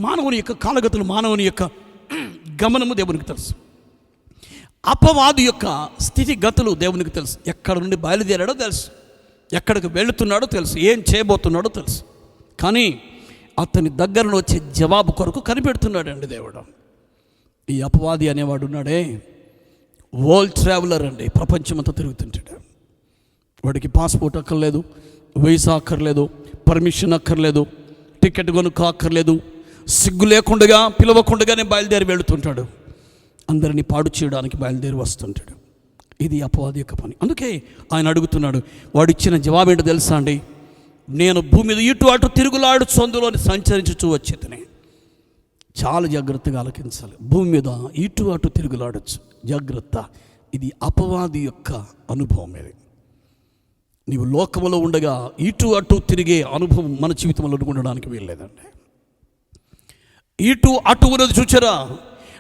మానవుని యొక్క కాలగతులు, మానవుని యొక్క గమనము దేవునికి తెలుసు. అపవాది యొక్క స్థితిగతులు దేవునికి తెలుసు. ఎక్కడి నుండి బయలుదేరాడో తెలుసు, ఎక్కడికి వెళుతున్నాడో తెలుసు, ఏం చేయబోతున్నాడో తెలుసు. కానీ అతని దగ్గరను వచ్చే జవాబు కొరకు కనిపెడుతున్నాడండి దేవుడు. ఈ అపవాది అనేవాడు ఉన్నాడే, వరల్డ్ ట్రావెలర్ అండి, ప్రపంచమంతా తిరుగుతుంటాడు. వాడికి పాస్పోర్ట్ అక్కర్లేదు, వీసా అక్కర్లేదు, పర్మిషన్ అక్కర్లేదు, టికెట్ కొనుక్కో అక్కర్లేదు, సిగ్గు లేకుండా పిలవకుండానే బయలుదేరి వెళుతుంటాడు. అందరినీ పాడు చేయడానికి బయలుదేరి వస్తుంటాడు. ఇది అపవాది యొక్క పని. అందుకే ఆయన అడుగుతున్నాడు. వాడిచ్చిన జవాబు ఏంటో తెలుసా అండి? నేను భూమి మీద ఇటు అటు తిరుగులాడు సందులోని సంచరించుచూ వచ్చేదని. చాలా జాగ్రత్తగా ఆలకించాలి. భూమి మీద ఇటు అటు తిరుగులాడచ్చు, జాగ్రత్త. ఇది అపవాది యొక్క అనుభవం. ఇది నీవు లోకములో ఉండగా ఇటు అటు తిరిగే అనుభవం మన జీవితంలో ఉండడానికి వీల్లేదండి. ఇటు అటు ఉన్నది చూచారా,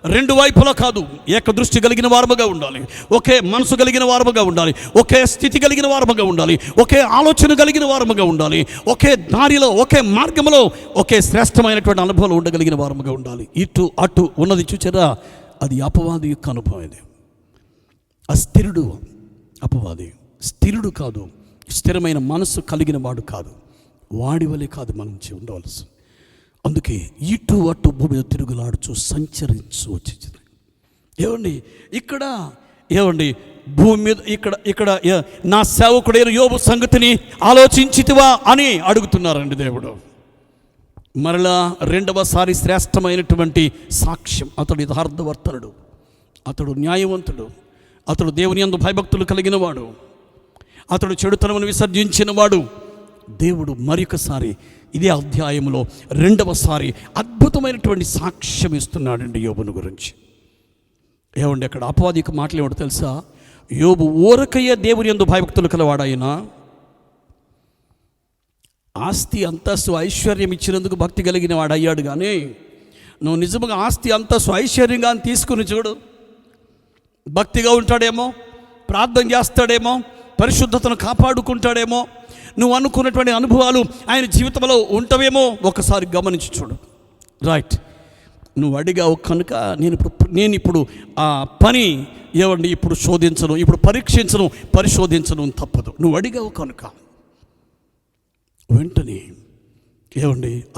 రెండు వైపులా కాదు, ఏక దృష్టి కలిగిన వారముగా ఉండాలి, ఒకే మనసు కలిగిన వారముగా ఉండాలి, ఒకే స్థితి కలిగిన వారముగా ఉండాలి, ఒకే ఆలోచన కలిగిన వారముగా ఉండాలి, ఒకే దారిలో ఒకే మార్గంలో ఒకే శ్రేష్టమైనటువంటి అనుభవాలు ఉండగలిగిన వారముగా ఉండాలి. ఇటు అటు ఉన్నది చూచారా, అది అపవాది యొక్క అనుభవం. ఇది అస్థిరుడు అపవాది. స్థిరుడు కాదు, స్థిరమైన మనసు కలిగిన వాడు కాదు, వాడి వలె కాదు మనం ఉండవలసి. అందుకే ఇటు అటు భూమి తిరుగులాడుచు సంచరించు వచ్చింది. ఏమండి భూమి మీద ఇక్కడ నా సేవకుడైన యోబు సంగతిని ఆలోచించితివా అని అడుగుతున్నారండి దేవుడు. మరలా రెండవసారి శ్రేష్టమైనటువంటి సాక్ష్యం. అతడు యథార్థవర్తనుడు, అతడు న్యాయవంతుడు, అతడు దేవుని యందు భయభక్తులు కలిగిన వాడు, అతడు చెడుతనమును విసర్జించిన వాడు. దేవుడు మరొకసారి ఇదే అధ్యాయంలో రెండవసారి అద్భుతమైనటువంటి సాక్ష్యం ఇస్తున్నాడండి యోబును గురించి. అక్కడ అపవాదికి మాటలు ఏమిటో తెలుసా? యోబు ఊరకయ్యే దేవుని యందు భయభక్తులు కలవాడాయన, ఆస్తి అంతస్తు ఐశ్వర్యం ఇచ్చినందుకు భక్తి కలిగిన వాడు అయ్యాడు. కానీ నువ్వు నిజంగా ఆస్తి అంతస్తు ఐశ్వర్యంగా తీసుకుని చూడు, భక్తిగా ఉంటాడేమో, ప్రార్థన చేస్తాడేమో, పరిశుద్ధతను కాపాడుకుంటాడేమో, నువ్వు అనుకున్నటువంటి అనుభవాలు ఆయన జీవితంలో ఉంటావేమో, ఒకసారి గమనించి చూడు. రైట్, నువ్వు అడిగావు కనుక నేను ఇప్పుడు ఆ పని ఇప్పుడు శోధించను, ఇప్పుడు పరీక్షించను, పరిశోధించను తప్పదు. నువ్వు అడిగావు కనుక వెంటనే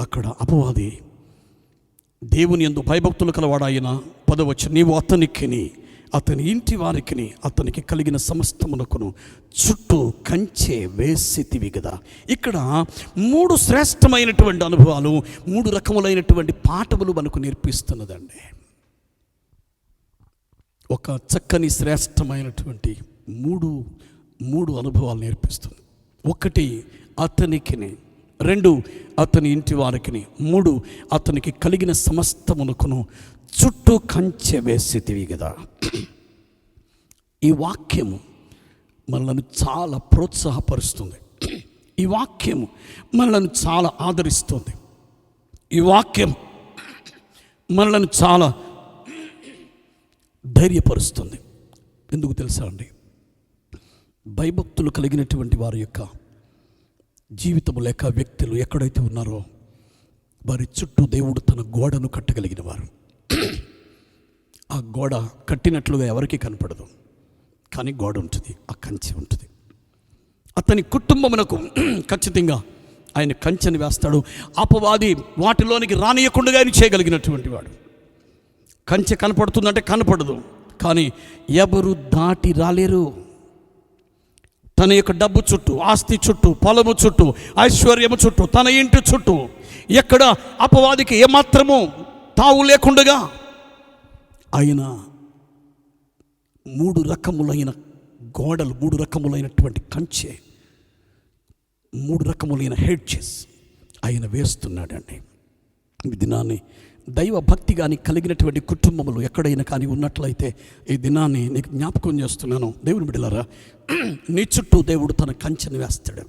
అక్కడ అపవాది దేవుని యందు భయభక్తులు కలవాడాయన 10వ నీవు అతనికిని అతని ఇంటి వారికి అతనికి కలిగిన సమస్తమునకును చుట్టూ కంచె వేసితివి కదా. ఇక్కడ 3 శ్రేష్టమైనటువంటి అనుభవాలు, 3 రకములైనటువంటి పాఠములు మనకు నేర్పిస్తున్నదండి. ఒక చక్కని శ్రేష్టమైనటువంటి మూడు అనుభవాలు నేర్పిస్తుంది. 1 అతనికిని, 2 అతని ఇంటి వారికి, 3 అతనికి కలిగిన సమస్తమునకును చుట్టూ కంచె వేసితివి కదా. ఈ వాక్యము మనల్ని చాలా ప్రోత్సాహపరుస్తుంది. ఈ వాక్యం మనల్ని చాలా ఆదరిస్తుంది. ఈ వాక్యం మనల్ని చాలా ధైర్యపరుస్తుంది. ఎందుకు తెలుసా అండి? భయభక్తులు కలిగినటువంటి వారి యొక్క జీవితము లేక వ్యక్తులు ఎక్కడైతే ఉన్నారో వారి చుట్టూ దేవుడు తన గోడను కట్టగలిగిన వారు. ఆ గోడ కట్టినట్లుగా ఎవరికి కనపడదు, కానీ గోడ ఉంటుంది, ఆ కంచె ఉంటుంది. అతని కుటుంబమునకు ఖచ్చితంగా ఆయన కంచెని వేస్తాడు. అపవాది వాటిలోనికి రానియకుండా ఆయన చేయగలిగినటువంటి వాడు. కంచె కనపడుతుందంటే కనపడదు, కానీ ఎవరు దాటి రాలేరు. తన యొక్క డబ్బు చుట్టూ, ఆస్తి చుట్టూ, పొలము చుట్టూ, ఐశ్వర్యము చుట్టూ, తన ఇంటి చుట్టూ ఎక్కడ అపవాదికి ఏమాత్రము తావు లేకుండగా ఆయన 3 రకములైన గోడలు, 3 రకములైనటువంటి కంచె, 3 రకములైన హెడ్జెస్ ఆయన వేస్తున్నాడండి. ఈ దినాన్ని దైవ భక్తి కానీ కలిగినటువంటి కుటుంబములు ఎక్కడైనా కానీ ఉన్నట్లయితే ఈ దినాన్ని నీకు జ్ఞాపకం చేస్తున్నాను. దేవుని బిడ్డలారా, నీ చుట్టూ దేవుడు తన కంచెను వేస్తాడు.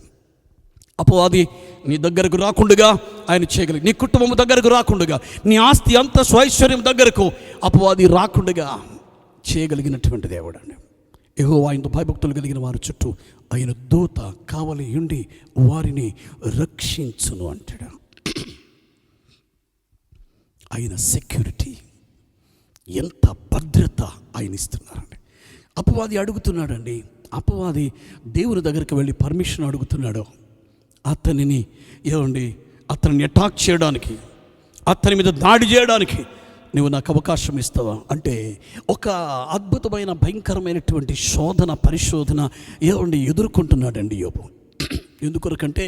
అపవాది నీ దగ్గరకు రాకుండగా ఆయన చేయగలిగి, నీ కుటుంబం దగ్గరకు రాకుండగా, నీ ఆస్తి అంత స్వైశ్వర్యం దగ్గరకు అపవాది రాకుండగా చేయగలిగినటువంటి దేవుడు అండి. యెహోవా ఆయనతో భయభక్తులు కలిగిన వారి చుట్టూ ఆయన దూత కావలి ఉండి వారిని రక్షించును అంటాడు. ఆయన సెక్యూరిటీ, ఎంత భద్రత ఆయన ఇస్తున్నారండి. అపవాది అడుగుతున్నాడండి. అపవాది దేవుని దగ్గరికి వెళ్ళి పర్మిషన్ అడుగుతున్నాడు. అతనిని అతన్ని అటాక్ చేయడానికి, అతని మీద దాడి చేయడానికి నువ్వు నాకు అవకాశం ఇస్తావా అంటే, ఒక అద్భుతమైన భయంకరమైనటువంటి శోధన, పరిశోధన ఎదుర్కొంటున్నాడండి యోబు. ఎందుకొరకంటే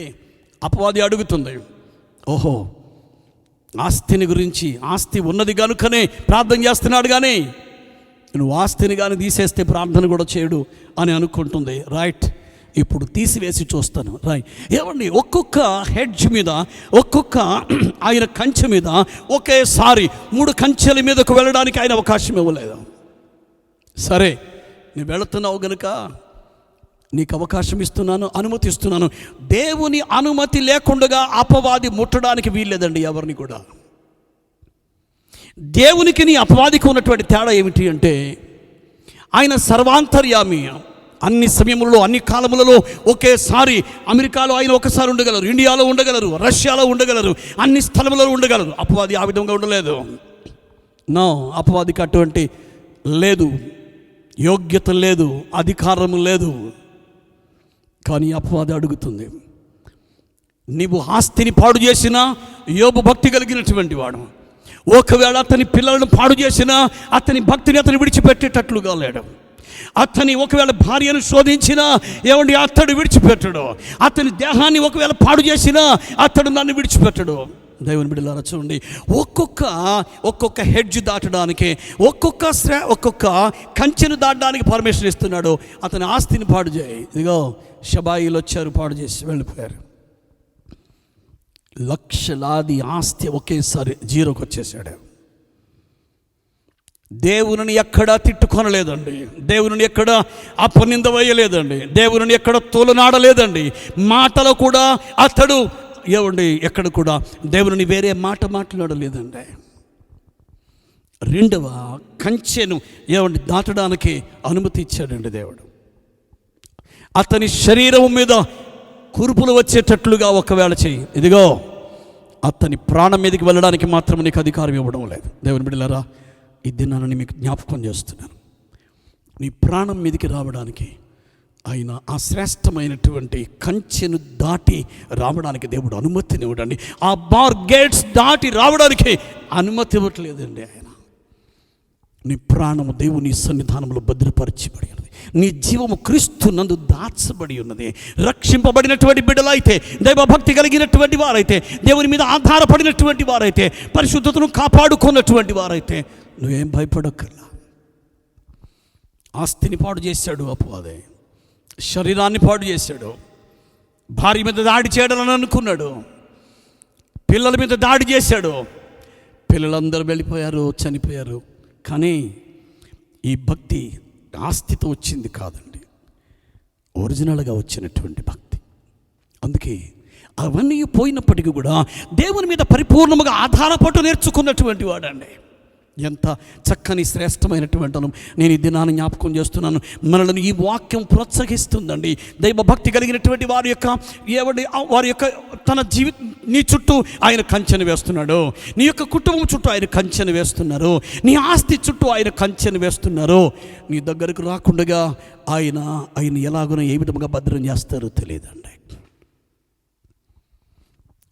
అపవాది అడుగుతుంది, ఓహో ఆస్తిని గురించి, ఆస్తి ఉన్నది కనుకనే ప్రార్థన చేస్తున్నాడు, కానీ నువ్వు ఆస్తిని కానీ తీసేస్తే ప్రార్థన కూడా చేయడు అని అనుకుంటుంది. రైట్, ఇప్పుడు తీసివేసి చూస్తాను. రాయ్ ఏమండి, ఒక్కొక్క హెడ్జ్ మీద, ఒక్కొక్క ఆయన కంచె మీద ఒకేసారి 3 కంచెల మీదకు వెళ్ళడానికి ఆయన అవకాశం ఇవ్వలేదు. సరే, నువ్వు వెళుతున్నావు గనుక నీకు అవకాశం ఇస్తున్నాను, అనుమతిస్తున్నాను. దేవుని అనుమతి లేకుండా అపవాది ముట్టడానికి వీల్లేదండి ఎవరిని కూడా. దేవునికి నీ అపవాదికి ఉన్నటువంటి తేడా ఏమిటి అంటే, ఆయన సర్వాంతర్యామి. అన్ని సమయములలో, అన్ని కాలములలో ఒకేసారి అమెరికాలో ఆయన ఒకసారి ఉండగలరు, ఇండియాలో ఉండగలరు, రష్యాలో ఉండగలరు, అన్ని స్థలములలో ఉండగలరు. అపవాది ఆ విధంగా ఉండలేదు. నో, అపవాదికి అటువంటి లేదు, యోగ్యత లేదు, అధికారం లేదు. కానీ అపవాది అడుగుతుంది, నీవు ఆస్తిని పాడు చేసినా యోబు భక్తి కలిగినటువంటి వాడు. ఒకవేళ అతని పిల్లలను పాడు చేసినా అతని భక్తిని అతను విడిచిపెట్టేటట్లుగా లేడు. అతని ఒకవేళ భార్యను శోధించినా ఏమండి అతడు విడిచిపెట్టడు. అతని దేహాన్ని ఒకవేళ పాడు చేసినా అతడు నన్ను విడిచిపెట్టడు. దేవుని బిడ్డలారా చూడండి, ఒక్కొక్క హెడ్జ్ దాటడానికి, ఒక్కొక్క కంచెను దాటడానికి పర్మిషన్ ఇస్తున్నాడు. అతని ఆస్తిని పాడు చేయి. ఇదిగో షబాయిలు వచ్చారు, పాడు చేసి వెళ్ళిపోయారు. లక్షలాది ఆస్తి ఒకేసారి జీరోకి వచ్చేసాడు. దేవుని ఎక్కడా తిట్టుకొనలేదండి, దేవుని ఎక్కడ అపనింద వేయలేదండి, దేవుని ఎక్కడ తోలునాడలేదండి. మాటలో కూడా అతడు ఏమండి ఎక్కడ కూడా దేవుని వేరే మాట మాట్లాడలేదండి. రెండవ కంచెను ఏమండి దాటడానికి అనుమతి ఇచ్చాడండి దేవుడు. అతని శరీరం మీద కురుపులు వచ్చేటట్లుగా ఒకవేళ చెయ్యి, ఇదిగో అతని ప్రాణం మీదకి వెళ్ళడానికి మాత్రం నీకు అధికారం ఇవ్వడం లేదు. దేవుని బిడ్డలారా, ఈ దినాన్ని మీకు జ్ఞాపకం చేస్తున్నాను. నీ ప్రాణం మీదకి రావడానికి ఆయన ఆ శ్రేష్టమైనటువంటి కంచెను దాటి రావడానికి దేవుడు అనుమతిని ఇవ్వడండి. ఆ బార్ గేట్స్ దాటి రావడానికి అనుమతి ఇవ్వట్లేదండి ఆయన. నీ ప్రాణము దేవుని సన్నిధానంలో భద్రపరచబడి ఉన్నది. నీ జీవము క్రీస్తు నందు దాచబడి ఉన్నది. రక్షింపబడినటువంటి బిడ్డలైతే, దైవభక్తి కలిగినటువంటి వారైతే, దేవుని మీద ఆధారపడినటువంటి వారైతే, పరిశుద్ధతను కాపాడుకున్నటువంటి వారైతే నువ్వేం భయపడక్కర్లా. ఆస్తిని పాడు చేశాడు అపవాది, శరీరాన్ని పాడు చేశాడు, భార్య మీద దాడి చేయడాలని అనుకున్నాడు, పిల్లల మీద దాడి చేశాడు, పిల్లలందరూ వెళ్ళిపోయారు, చనిపోయారు. కానీ ఈ భక్తి ఆస్తితో వచ్చింది కాదండి, ఒరిజినల్గా వచ్చినటువంటి భక్తి. అందుకే అవన్నీ పోయినప్పటికీ కూడా దేవుని మీద పరిపూర్ణముగా ఆధారపడి నేర్చుకున్నటువంటి వాడండి. ఎంత చక్కని శ్రేష్టమైనటువంటి నేను ఈ దినాన్ని జ్ఞాపకం చేస్తున్నాను. మనల్ని ఈ వాక్యం ప్రోత్సహిస్తుందండి. దైవ భక్తి కలిగినటువంటి వారి యొక్క తన నీ చుట్టూ ఆయన కంచెను వేస్తున్నాడు, నీ యొక్క కుటుంబం చుట్టూ ఆయన కంచెను వేస్తున్నారు, నీ ఆస్తి చుట్టూ ఆయన కంచెను వేస్తున్నారు. నీ దగ్గరకు రాకుండా ఆయన ఎలాగో ఏ విధంగా భద్రం చేస్తారో తెలియదండి.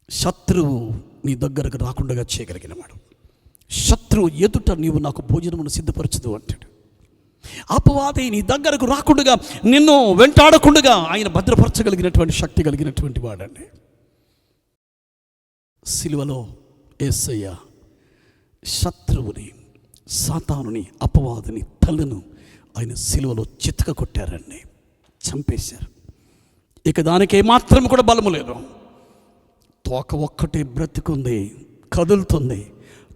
శత్రువు నీ దగ్గరకు రాకుండా చేయగలిగిన వాడు. శత్రువు ఎదుట నీవు నాకు భోజనమును సిద్ధపరచదు అంటాడు. అపవాది నీ దగ్గరకు రాకుండా, నిన్ను వెంటాడకుండా ఆయన భద్రపరచగలిగినటువంటి శక్తి కలిగినటువంటి వాడండి. సిలువలో యేసయ్య శత్రువుని, సాతానుని, అపవాదిని, తలను ఆయన సిలువలో చితక కొట్టారండి, చంపేశారు. ఇక దానికి ఏమాత్రం కూడా బలము లేదు. తోక ఒక్కటే బ్రతికుంది, కదులుతుంది.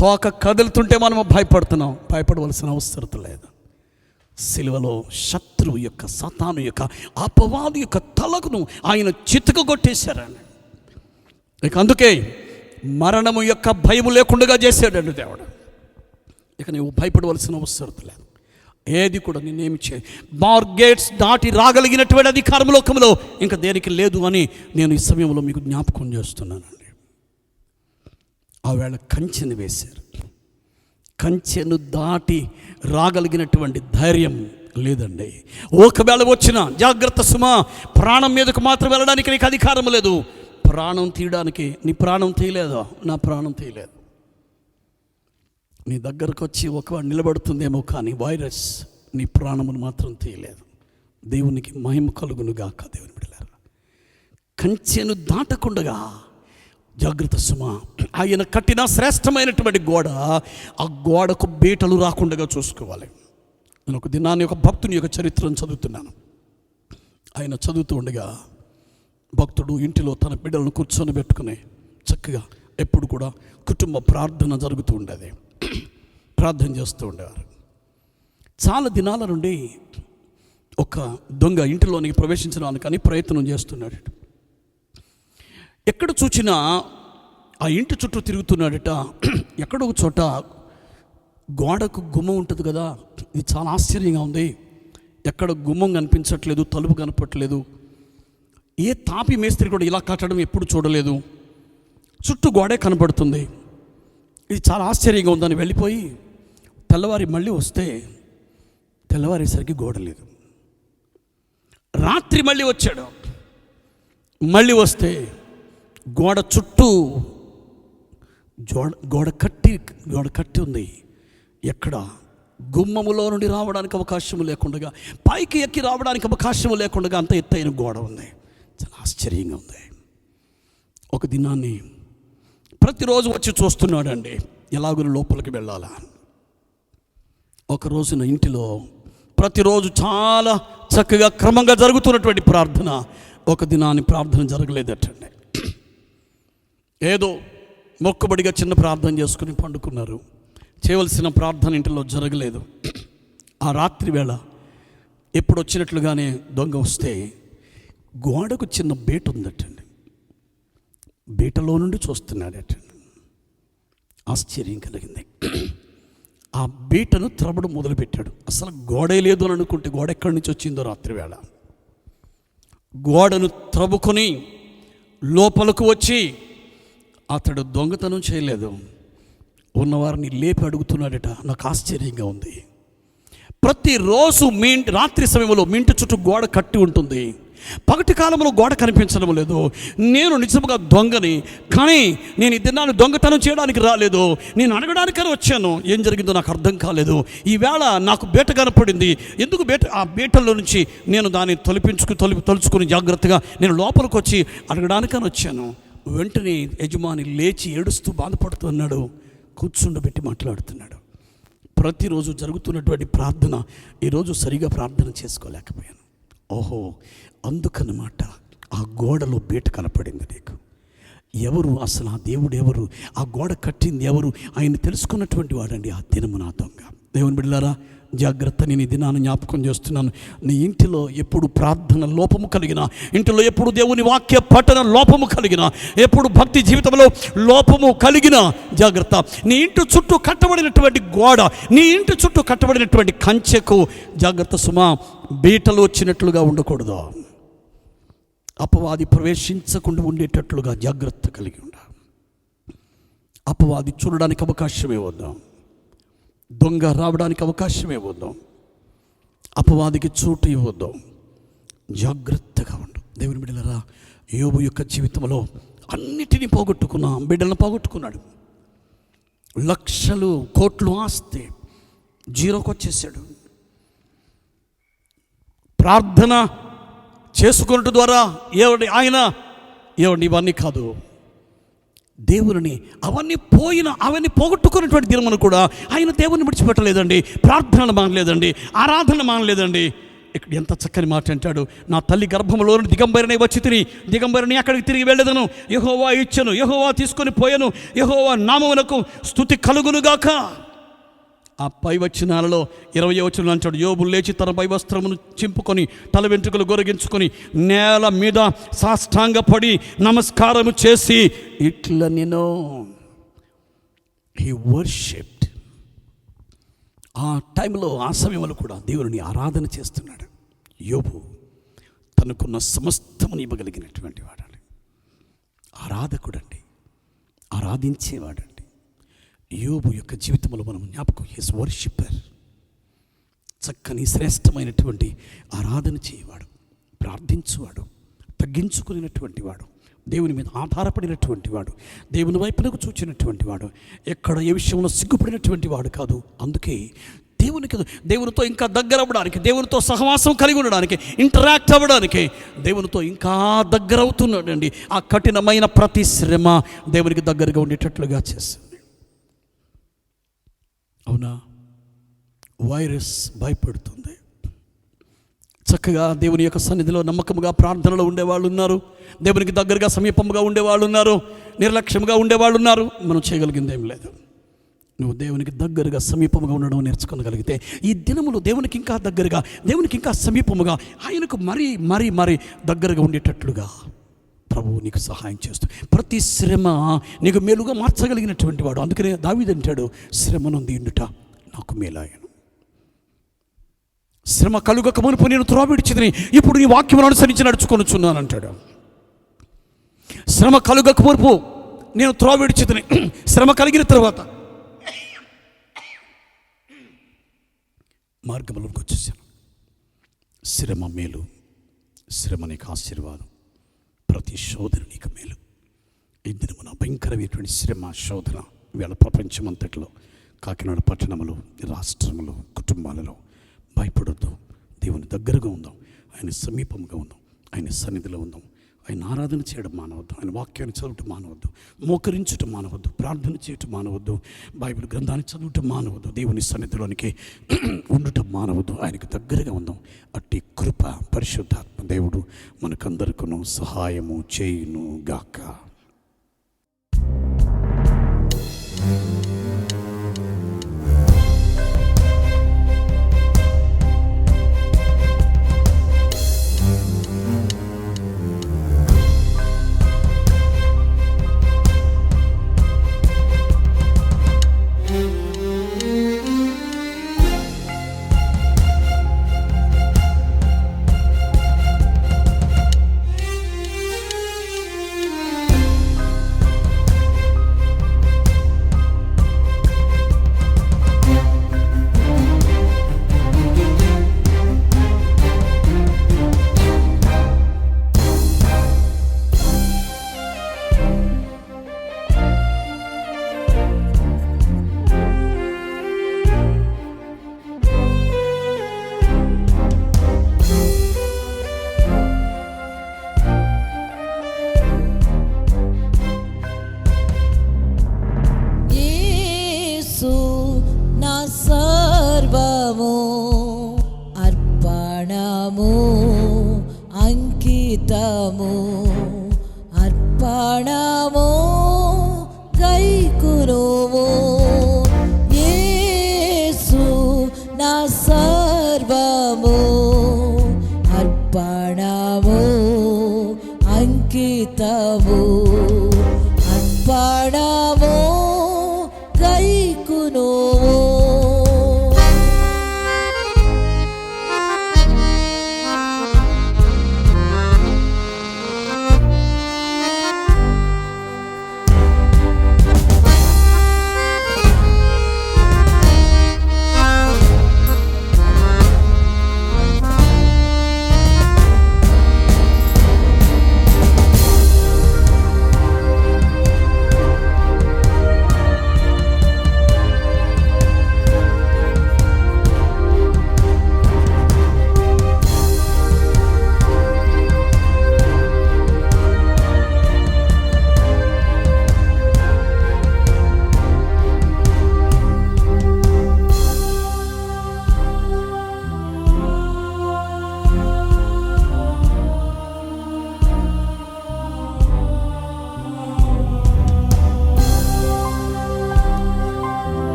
తోక కదులుతుంటే మనము భయపడుతున్నాం, భయపడవలసిన అవసరం లేదు. సిలువలో శత్రువు యొక్క, సాతాను యొక్క, అపవాది యొక్క తలకును ఆయన చితక కొట్టేశారండి. ఇక అందుకే మరణము యొక్క భయము లేకుండా చేశాడండి దేవుడు. ఇక నువ్వు భయపడవలసిన అవసరం లేదు. ఏది కూడా నేనేమి చేయ, బార్ గేట్స్ దాటి రాగలిగినటువంటి అధికారం లోకంలో ఇంకా దేనికి లేదు అని నేను ఈ సమయంలో మీకు జ్ఞాపకం చేస్తున్నానండి. ఆవేళ కంచెను వేశారు. కంచెను దాటి రాగలిగినటువంటి ధైర్యం లేదండి. ఒకవేళ వచ్చిన జాగ్రత్త సుమా, ప్రాణం మీదకు మాత్రం వెళ్ళడానికి నీకు అధికారం లేదు. ప్రాణం తీయడానికి, నీ ప్రాణం తీయలేదు, నా ప్రాణం తీయలేదు. నీ దగ్గరకు వచ్చి ఒకవాడు నిలబడుతుందేమో, కానీ వైరస్ నీ ప్రాణమును మాత్రం తీయలేదు. దేవునికి మహిమ కలుగునుగాక. దేవుని బిడ్డలారా, కంచెను దాటకుండగా జాగ్రత్త సుమా. ఆయన కట్టిన శ్రేష్టమైనటువంటి గోడ, ఆ గోడకు బీటలు రాకుండా చూసుకోవాలి. నేను ఒక దినాన్ని ఒక భక్తుని యొక్క చరిత్రను చదువుతున్నాను. ఆయన చదువుతూ ఉండగా భక్తుడు ఇంటిలో తన బిడ్డలను కూర్చొని పెట్టుకుని చక్కగా ఎప్పుడు కూడా కుటుంబ ప్రార్థన జరుగుతూ ఉండేది. ప్రార్థన చేస్తూ ఉండేవారు. చాలా దినాల నుండి ఒక దొంగ ఇంటిలోనికి ప్రవేశించడానికని ప్రయత్నం చేస్తున్నాడు. ఎక్కడ చూచినా ఆ ఇంటి చుట్టూ తిరుగుతున్నాడట. ఎక్కడో ఒక చోట గోడకు గుమ్మం ఉంటుంది కదా, ఇది చాలా ఆశ్చర్యంగా ఉంది. ఎక్కడ గుమ్మం కనిపించట్లేదు, తలుపు కనపట్లేదు. ఏ తాపి మేస్త్రి కూడా ఇలా కట్టడం ఎప్పుడు చూడలేదు. చుట్టూ గోడే కనపడుతుంది. ఇది చాలా ఆశ్చర్యంగా ఉందని వెళ్ళిపోయి తెల్లవారి మళ్ళీ వస్తే తెల్లవారేసరికి గోడ లేదు. రాత్రి మళ్ళీ వచ్చాడు. మళ్ళీ వస్తే గోడ చుట్టూ గోడ కట్టి ఉంది. ఎక్కడ గుమ్మములో నుండి రావడానికి అవకాశం లేకుండా, పైకి ఎక్కి రావడానికి అవకాశం లేకుండా అంత ఎత్తైన గోడ ఉంది. చాలా ఆశ్చర్యంగా ఉంది. ఒక దినాన్ని ప్రతిరోజు వచ్చి చూస్తున్నాడండి, ఎలాగో లోపలికి వెళ్ళాలా. ఒక రోజున ఇంటిలో ప్రతిరోజు చాలా చక్కగా క్రమంగా జరుగుతున్నటువంటి ప్రార్థన ఒక దినాన్ని ప్రార్థన జరగలేదటండి. ఏదో మొక్కుబడిగా చిన్న ప్రార్థన చేసుకుని పండుకున్నారు. చేయవలసిన ప్రార్థన ఇంటిలో జరగలేదు. ఆ రాత్రి వేళ ఎప్పుడు వచ్చినట్లుగానే దొంగ వస్తే గోడకు చిన్న బీట ఉందటండి. బీటలో నుండి చూస్తున్నాడటండి. ఆశ్చర్యం కలిగింది. ఆ బీటను త్రవ్వడం మొదలుపెట్టాడు. అసలు గోడే లేదు అని అనుకుంటే గోడ ఎక్కడి నుంచి వచ్చిందో రాత్రి వేళ గోడను త్రవ్వుకొని లోపలకు వచ్చి అతడు దొంగతనం చేయలేదు. ఉన్నవారిని లేపి అడుగుతున్నాడట. నాకు ఆశ్చర్యంగా ఉంది. ప్రతిరోజు రాత్రి సమయంలో మీ ఇంటి చుట్టూ గోడ కట్టి ఉంటుంది. పగటి కాలంలో గోడ కనిపించడం లేదు. నేను నిజంగా దొంగని, కానీ నేను ఈ దినాన్ని దొంగతనం చేయడానికి రాలేదు, నేను అడగడానికని వచ్చాను. ఏం జరిగిందో నాకు అర్థం కాలేదు. ఈవేళ నాకు బీట కనపడింది. ఎందుకు ఆ బీటల్లో నుంచి నేను దాన్ని తలుచుకుని జాగ్రత్తగా నేను లోపలికి వచ్చి అడగడానికని వచ్చాను. వెంటనే యజమాని లేచి ఏడుస్తూ బాధపడుతున్నాడు. కూర్చుండబెట్టి మాట్లాడుతున్నాడు. ప్రతిరోజు జరుగుతున్నటువంటి ప్రార్థన ఈరోజు సరిగా ప్రార్థన చేసుకోలేకపోయాను. ఓహో, అందుకన్నమాట ఆ గోడలో బీట కనపడింది నీకు. ఎవరు అసలు ఆ దేవుడు ఎవరు, ఆ గోడ కట్టింది ఎవరు, ఆయన తెలుసుకున్నటువంటి వాడండి ఆ దినము నా దొంగ. దేవుని బిడ్డలారా, జాగ్రత్త. నేను ఈ దినాన్ని జ్ఞాపకం చేస్తున్నాను. నీ ఇంటిలో ఎప్పుడు ప్రార్థన లోపము కలిగిన, ఇంటిలో ఎప్పుడు దేవుని వాక్య పఠన లోపము కలిగిన, ఎప్పుడు భక్తి జీవితంలో లోపము కలిగిన, జాగ్రత్త. నీ ఇంటి చుట్టూ కట్టబడినటువంటి గోడ, నీ ఇంటి చుట్టూ కట్టబడినటువంటి కంచెకు జాగ్రత్త సుమా. బీటలు వచ్చినట్లుగా ఉండకూడదు. అపవాది ప్రవేశించకుండా ఉండేటట్లుగా జాగ్రత్త కలిగి ఉండ. అపవాది చూడడానికి అవకాశమే వద్దాం. దొంగ రావడానికి అవకాశం ఇవ్వద్దాం. అపవాదికి చోటు ఇవ్వద్దాం. జాగ్రత్తగా ఉండు. దేవుని బిడ్డలారా, యోబు యొక్క జీవితంలో అన్నిటినీ పోగొట్టుకున్న బిడ్డలను పోగొట్టుకున్నాడు. లక్షలు కోట్లు ఆస్తి జీరోకి వచ్చేసాడు. ప్రార్థన చేసుకున్నట్టు ద్వారా ఆయన ఇవన్నీ కాదు, దేవుని అవన్నీ పోగొట్టుకున్నటువంటి దినమును కూడా ఆయన దేవుని విడిచిపెట్టలేదండి. ప్రార్థనలు మానలేదండి, ఆరాధన మానలేదండి. ఇక్కడ ఎంత చక్కని మాట అంటాడు. నా తల్లి గర్భంలో దిగంబరిని వచ్చి దిగంబరిని అక్కడికి తిరిగి వెళ్ళదను. యెహోవా ఇచ్చను, యెహోవా తీసుకొని పోయాను, యెహోవా నామమునకు స్తుతి కలుగునుగాక. ఆ పై వచనాలలో 20వ వచనం అంటాడు, యోబు లేచి తన పై వస్త్రమును చింపుకొని తల వెంట్రుకలు గొరిగించుకొని నేల మీద సాష్టాంగపడి నమస్కారము చేసి ఇట్లా నేను హీ వర్షిప్డ్. ఆ టైంలో, ఆ సమయంలో కూడా దేవుని ఆరాధన చేస్తున్నాడు. యోబు తనకున్న సమస్తమును ఇవ్వగలిగినటువంటి వాడండి. ఆరాధకుడండి, ఆరాధించేవాడండి. యోబు యొక్క జీవితంలో మనం జ్ఞాపకం, హిస్ వర్షిప్పర్. చక్కని శ్రేష్టమైనటువంటి ఆరాధన చేయవాడు, ప్రార్థించువాడు, తగ్గించుకునేటువంటి వాడు, దేవుని మీద ఆధారపడినటువంటి వాడు, దేవుని వైపునకు చూచినటువంటి వాడు, ఎక్కడ ఏ విషయంలో సిగ్గుపడినటువంటి వాడు కాదు. అందుకే దేవునితో ఇంకా దగ్గర అవ్వడానికి, దేవునితో సహవాసం కలిగి ఉండడానికి, ఇంటరాక్ట్ అవ్వడానికి దేవునితో ఇంకా దగ్గర అవుతున్నాడండి. ఆ కఠినమైన ప్రతి శ్రమ దేవునికి దగ్గరగా ఉండేటట్లుగా చేస్తుంది. అవునా? వైరస్ భయపెడుతుంది, చక్కగా దేవుని యొక్క సన్నిధిలో నమ్మకముగా ప్రార్థనలో ఉండేవాళ్ళు ఉన్నారు, దేవునికి దగ్గరగా సమీపముగా ఉండేవాళ్ళు ఉన్నారు, నిర్లక్ష్యంగా ఉండేవాళ్ళు ఉన్నారు. మనం చేయగలిగింది ఏం లేదు. నువ్వు దేవునికి దగ్గరగా సమీపముగా ఉండడం నేర్చుకోగలిగితే ఈ దినములు దేవునికి ఇంకా దగ్గరగా, దేవునికి ఇంకా సమీపముగా, ఆయనకు మరీ మరీ మరీ దగ్గరగా ఉండేటట్లుగా ప్రభువు నీకు సహాయం చేస్తూ ప్రతి శ్రమ నీకు మేలుగా మార్చగలిగినటువంటి వాడు. అందుకనే దావీదు అంటాడు, శ్రమ నుండి ఉండుట నాకు మేలాయను. శ్రమ కలుగక మునుపు నేను త్రోవిడిచితిని, ఇప్పుడు నీ వాక్యమును అనుసరించి నడుచుకొనుచున్నాను అంటాడు. శ్రమ కలుగక మునుపు నేను త్రోవిడిచితిని, శ్రమ కలిగిన తర్వాత మార్గంలోకి వచ్చేసాను. శ్రమ మేలు, శ్రమ నీకు ఆశీర్వాదం, ప్రతి శోధన నీకు మేలు. ఈ దినమున భయంకరమైనటువంటి శ్రమ శోధన ఇవాళ ప్రపంచమంతట్లో, కాకినాడ పట్టణంలో, రాష్ట్రంలో, కుటుంబాలలో భయపడొద్దు. దేవుని దగ్గరగా ఉందాం, ఆయన సమీపంగా ఉందాం, ఆయన సన్నిధిలో ఉందాం. ఆయన ఆరాధన చేయడం మానవద్దు, ఆయన వాక్యాన్ని చదవటం మానవద్దు, మోకరించటం మానవద్దు, ప్రార్థన చేయటం మానవద్దు, బైబిల్ గ్రంథాన్ని చదవటం మానవద్దు, దేవుని సన్నిధిలోనికి ఉండటం మానవద్దు. ఆయనకు దగ్గరగా ఉందాం. అట్టి కృప పరిశుద్ధాత్మ దేవుడు మనకందరికీ సహాయము చేయును గాక. అర్పణము గైకునుము యేసు నా సర్వము, అర్పణము అంకితము, అర్పణము గైకునుము.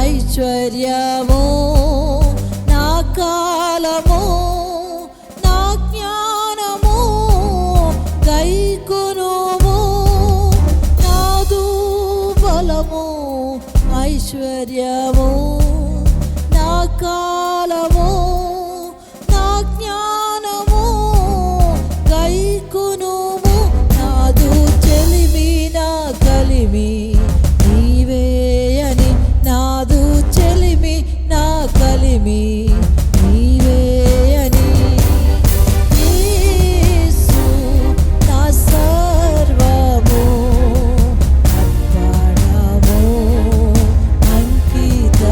ఐశ్వర్యము నా కాలము నా జ్ఞానము గైకొనుము, నాదు బలము ఐశ్వర్యము నా కాలము నా జ్ఞానము గైకొనుము, నాదు చెలిమి నా కలిమి నీవే అని, నాదు చెలిమి నా కలిమి నీవే అని, యేసు నా సర్వము, అర్పణము అంకితము.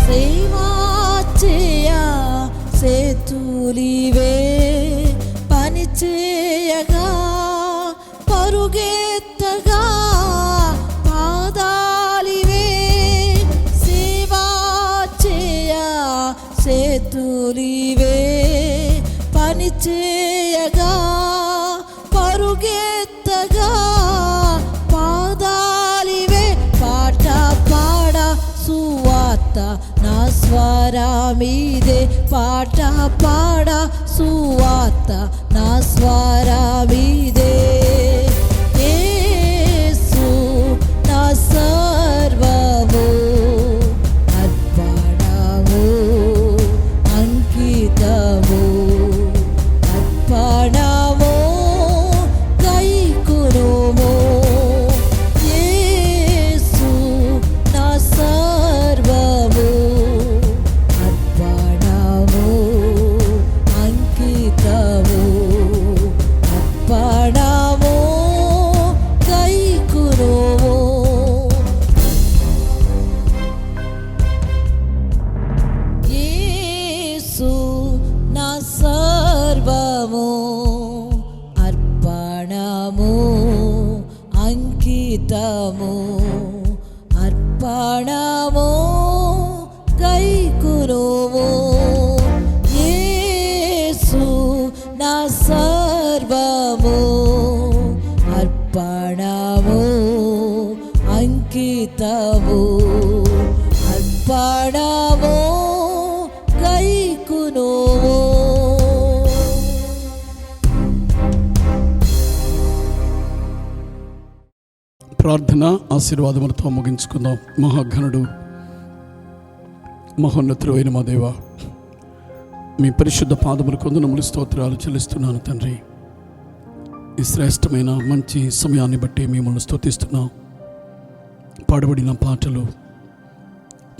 సేవా చేయ సేతులివే పని చేయగా పరుగెత్తగా పాదాలివే సేవా చేయ సేతులివే పని చేయగా పరుగెత్తగా పాదాలివే పాట పాడ సువార్త నా స్వరమిదే పాట పాడ సువార్త నా స్వరమిదే యేసు నా సర్వము అర్పణము అంకితము అర్పణము కైకొనుము యేసు నా సర్వము అర్పణము అంకితము అర్పణము కైకొనుము యేసు నా సర్వము అర్పణము అంకితము అర్పణము కైకొనుము యేసు నా సర్వము అర్పణము అంకితము అర్పణము కైకొనుము. ప్రార్థన ఆశీర్వాదములతో ముగించుకుందాం. మహాఘనుడు మహోన్నతుడు అయిన మా దేవ, మీ పరిశుద్ధ పాదములకు వందనములు స్తోత్రాలు చెల్లిస్తున్నాను తండ్రి. ఈ శ్రేష్టమైన మంచి సమయాన్ని బట్టి మిమ్మల్ని స్తుతిస్తున్నాం. పాడబడిన పాటలు,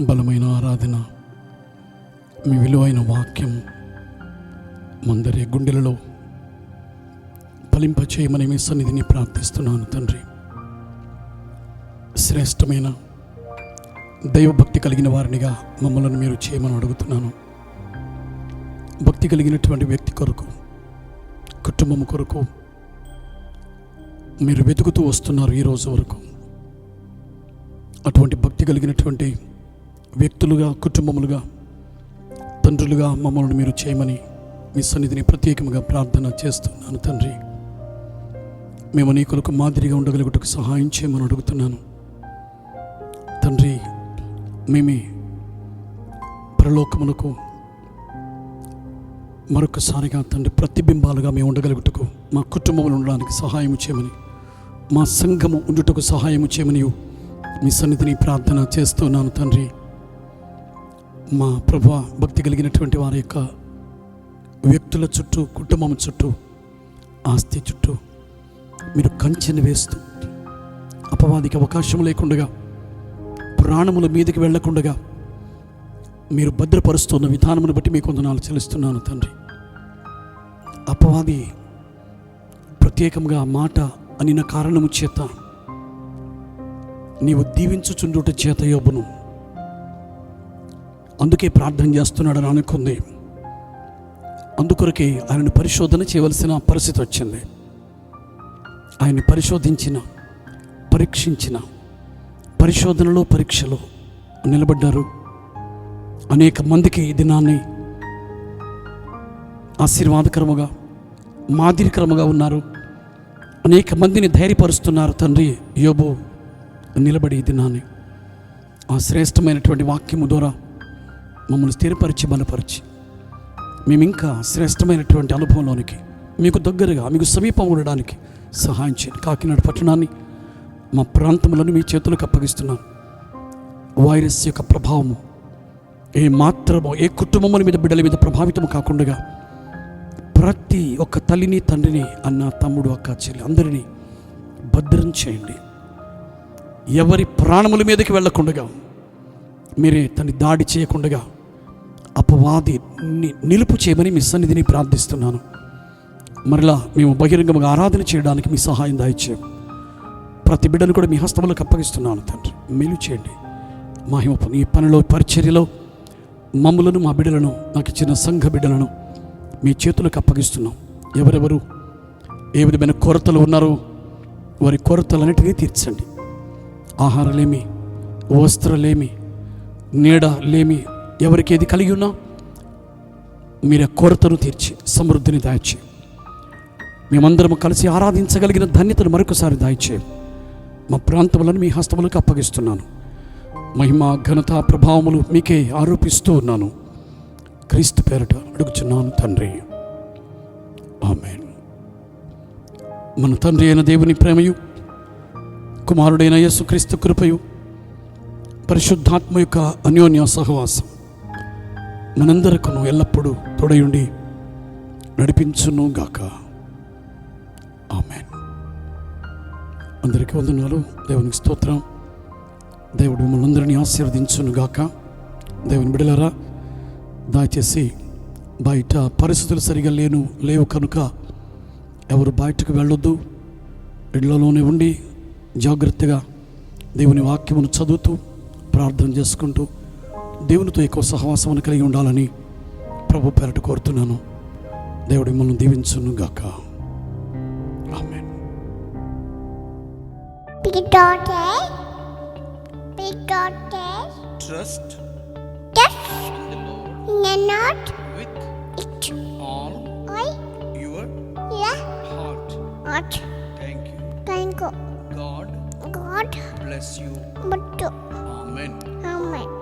బలమైన ఆరాధన, మీ విలువైన వాక్యం మందరి గుండెలలో ఫలింపచేయమని మీ సన్నిధిని ప్రార్థిస్తున్నాను తండ్రి. శ్రేష్టమైన దైవభక్తి కలిగిన వారినిగా మమ్మల్ని మీరు చేయమని అడుగుతున్నాను. భక్తి కలిగినటువంటి వ్యక్తి కొరకు, కుటుంబం కొరకు మీరు వెతుకుతూ వస్తున్నారు ఈ రోజు వరకు. అటువంటి భక్తి కలిగినటువంటి వ్యక్తులుగా, కుటుంబములుగా, తండ్రులుగా మమ్మల్ని మీరు చేయమని మీ సన్నిధిని ప్రత్యేకంగా ప్రార్థన చేస్తున్నాను తండ్రి. మేము నీ కొరకు మాదిరిగా ఉండగలుగుటకు సహాయం చేయమని అడుగుతున్నాను తండ్రి. మేమే పరలోకమునకు మరొకసారిగా తండ్రి ప్రతిబింబాలుగా మేము ఉండగలుగుటకు, మా కుటుంబంలో ఉండడానికి సహాయం చేయమని, మా సంఘము ఉండుటకు సహాయం చేయమని మీ సన్నిధిని ప్రార్థన చేస్తున్నాను తండ్రి. మా ప్రభువ, భక్తి కలిగినటువంటి వారి యొక్క వ్యక్తుల చుట్టూ, కుటుంబం చుట్టూ, ఆస్తి చుట్టూ మీరు కంచెను వేస్తూ అపవాదికి అవకాశం లేకుండా, ప్రాణముల మీదకి వెళ్లకుండా మీరు భద్రపరుస్తున్న విధానమును బట్టి మీకు వందనాలు చెల్లిస్తున్నాను తండ్రి. అపవాది ప్రత్యేకంగా మాట అనిన కారణము చేత నీవు దీవించుచుండుట చేత యోబును అందుకే ప్రార్థన చేస్తున్నాడని అనుకుంది. అందుకొరకే ఆయనను పరిశోధన చేయవలసిన పరిస్థితి వచ్చింది. ఆయన్ని పరిశోధించిన, పరీక్షించిన, పరిశోధనలో పరీక్షలో నిలబడ్డారు. అనేక మందికి ఈ దినాన్ని ఆశీర్వాదకరముగా, మాదిరికరముగా ఉన్నారు. అనేక మందిని ధైర్యపరుస్తున్నారు తండ్రి. యోబు నిలబడి ఈ దినాన్ని ఆ శ్రేష్టమైనటువంటి వాక్యము ద్వారా మమ్మల్ని స్థిరపరిచి, బలపరిచి మేము ఇంకా శ్రేష్టమైనటువంటి అనుభవంలోనికి, మీకు దగ్గరగా, మీకు సమీపం ఉండడానికి సహాయం చేయండి. కాకినాడ పట్టణాన్ని, మా ప్రాంతములను మీ చేతులకు అప్పగిస్తున్నాను. వైరస్ యొక్క ప్రభావము ఏ మాత్రమో, ఏ కుటుంబముల మీద, బిడ్డల మీద ప్రభావితం కాకుండా ప్రతి ఒక్క తల్లిని, తండ్రిని, అన్న, తమ్ముడు, అక్క, చెల్లి అందరినీ భద్రం చేయండి. ఎవరి ప్రాణముల మీదకి వెళ్ళకుండా మీరే తన్ని దాడి చేయకుండా అపవాది నిలుపు చేయమని మీ సన్నిధిని ప్రార్థిస్తున్నాను. మరలా మేము బహిరంగంగా ఆరాధన చేయడానికి మీ సహాయం దయచేయం. ప్రతి బిడ్డను కూడా మీ హస్తములకు అప్పగిస్తున్నాను తండ్రి. మేలు చేయండి, మహిమ ఈ పనిలో, పరిచర్యలో మమ్ములను మా బిడ్డలను నాకు ఇచ్చిన సంఘ బిడ్డలను మీ చేతులకు అప్పగిస్తున్నాం. ఎవరెవరు ఏ విధమైన కొరతలు ఉన్నారో వారి కొరతలన్నిటినీ తీర్చండి. ఆహారలేమి, వస్త్రలేమి, నీడలేమి, ఎవరికి ఏది కలిగి ఉన్నా మీరు ఆ కొరతను తీర్చి సమృద్ధిని దాయిచే మేమందరం కలిసి ఆరాధించగలిగిన ధన్యతను మరొకసారి దాయిచే మా ప్రాంతములను మీ హస్తములకు అప్పగిస్తున్నాను. మహిమ, ఘనత, ప్రభావములు మీకే ఆరోపిస్తూ ఉన్నాను. క్రీస్తు పేరట అడుగుచున్నాను తండ్రి, ఆమేన్. మన తండ్రి అయిన దేవుని ప్రేమయు, కుమారుడైన యేసుక్రీస్తు కృపయు, పరిశుద్ధాత్మ యొక్క అన్యోన్య సహవాసం మనందరికీ ఎల్లప్పుడూ తోడయుండి నడిపించును గాక. ఆమేన్. అందరికీ వందనాలు. దేవునికి స్తోత్రం. దేవుడు మిమ్మల్ని అందరినీ ఆశీర్వదించును గాక. దేవుని బిడ్డలారా, దయచేసి బయట పరిస్థితులు సరిగా లేవు కనుక ఎవరు బయటకు వెళ్ళొద్దు. ఇళ్లలోనే ఉండి జాగ్రత్తగా దేవుని వాక్యమును చదువుతూ ప్రార్థన చేసుకుంటూ దేవునితో ఎక్కువ సహవాసమును కలిగి ఉండాలని ప్రభు పేరట కోరుతున్నాను. దేవుడు మిమ్మల్ని దీవించును గాక. ఆమేన్. Trust in the Lord with all your heart. Thank you. God bless you. Amen.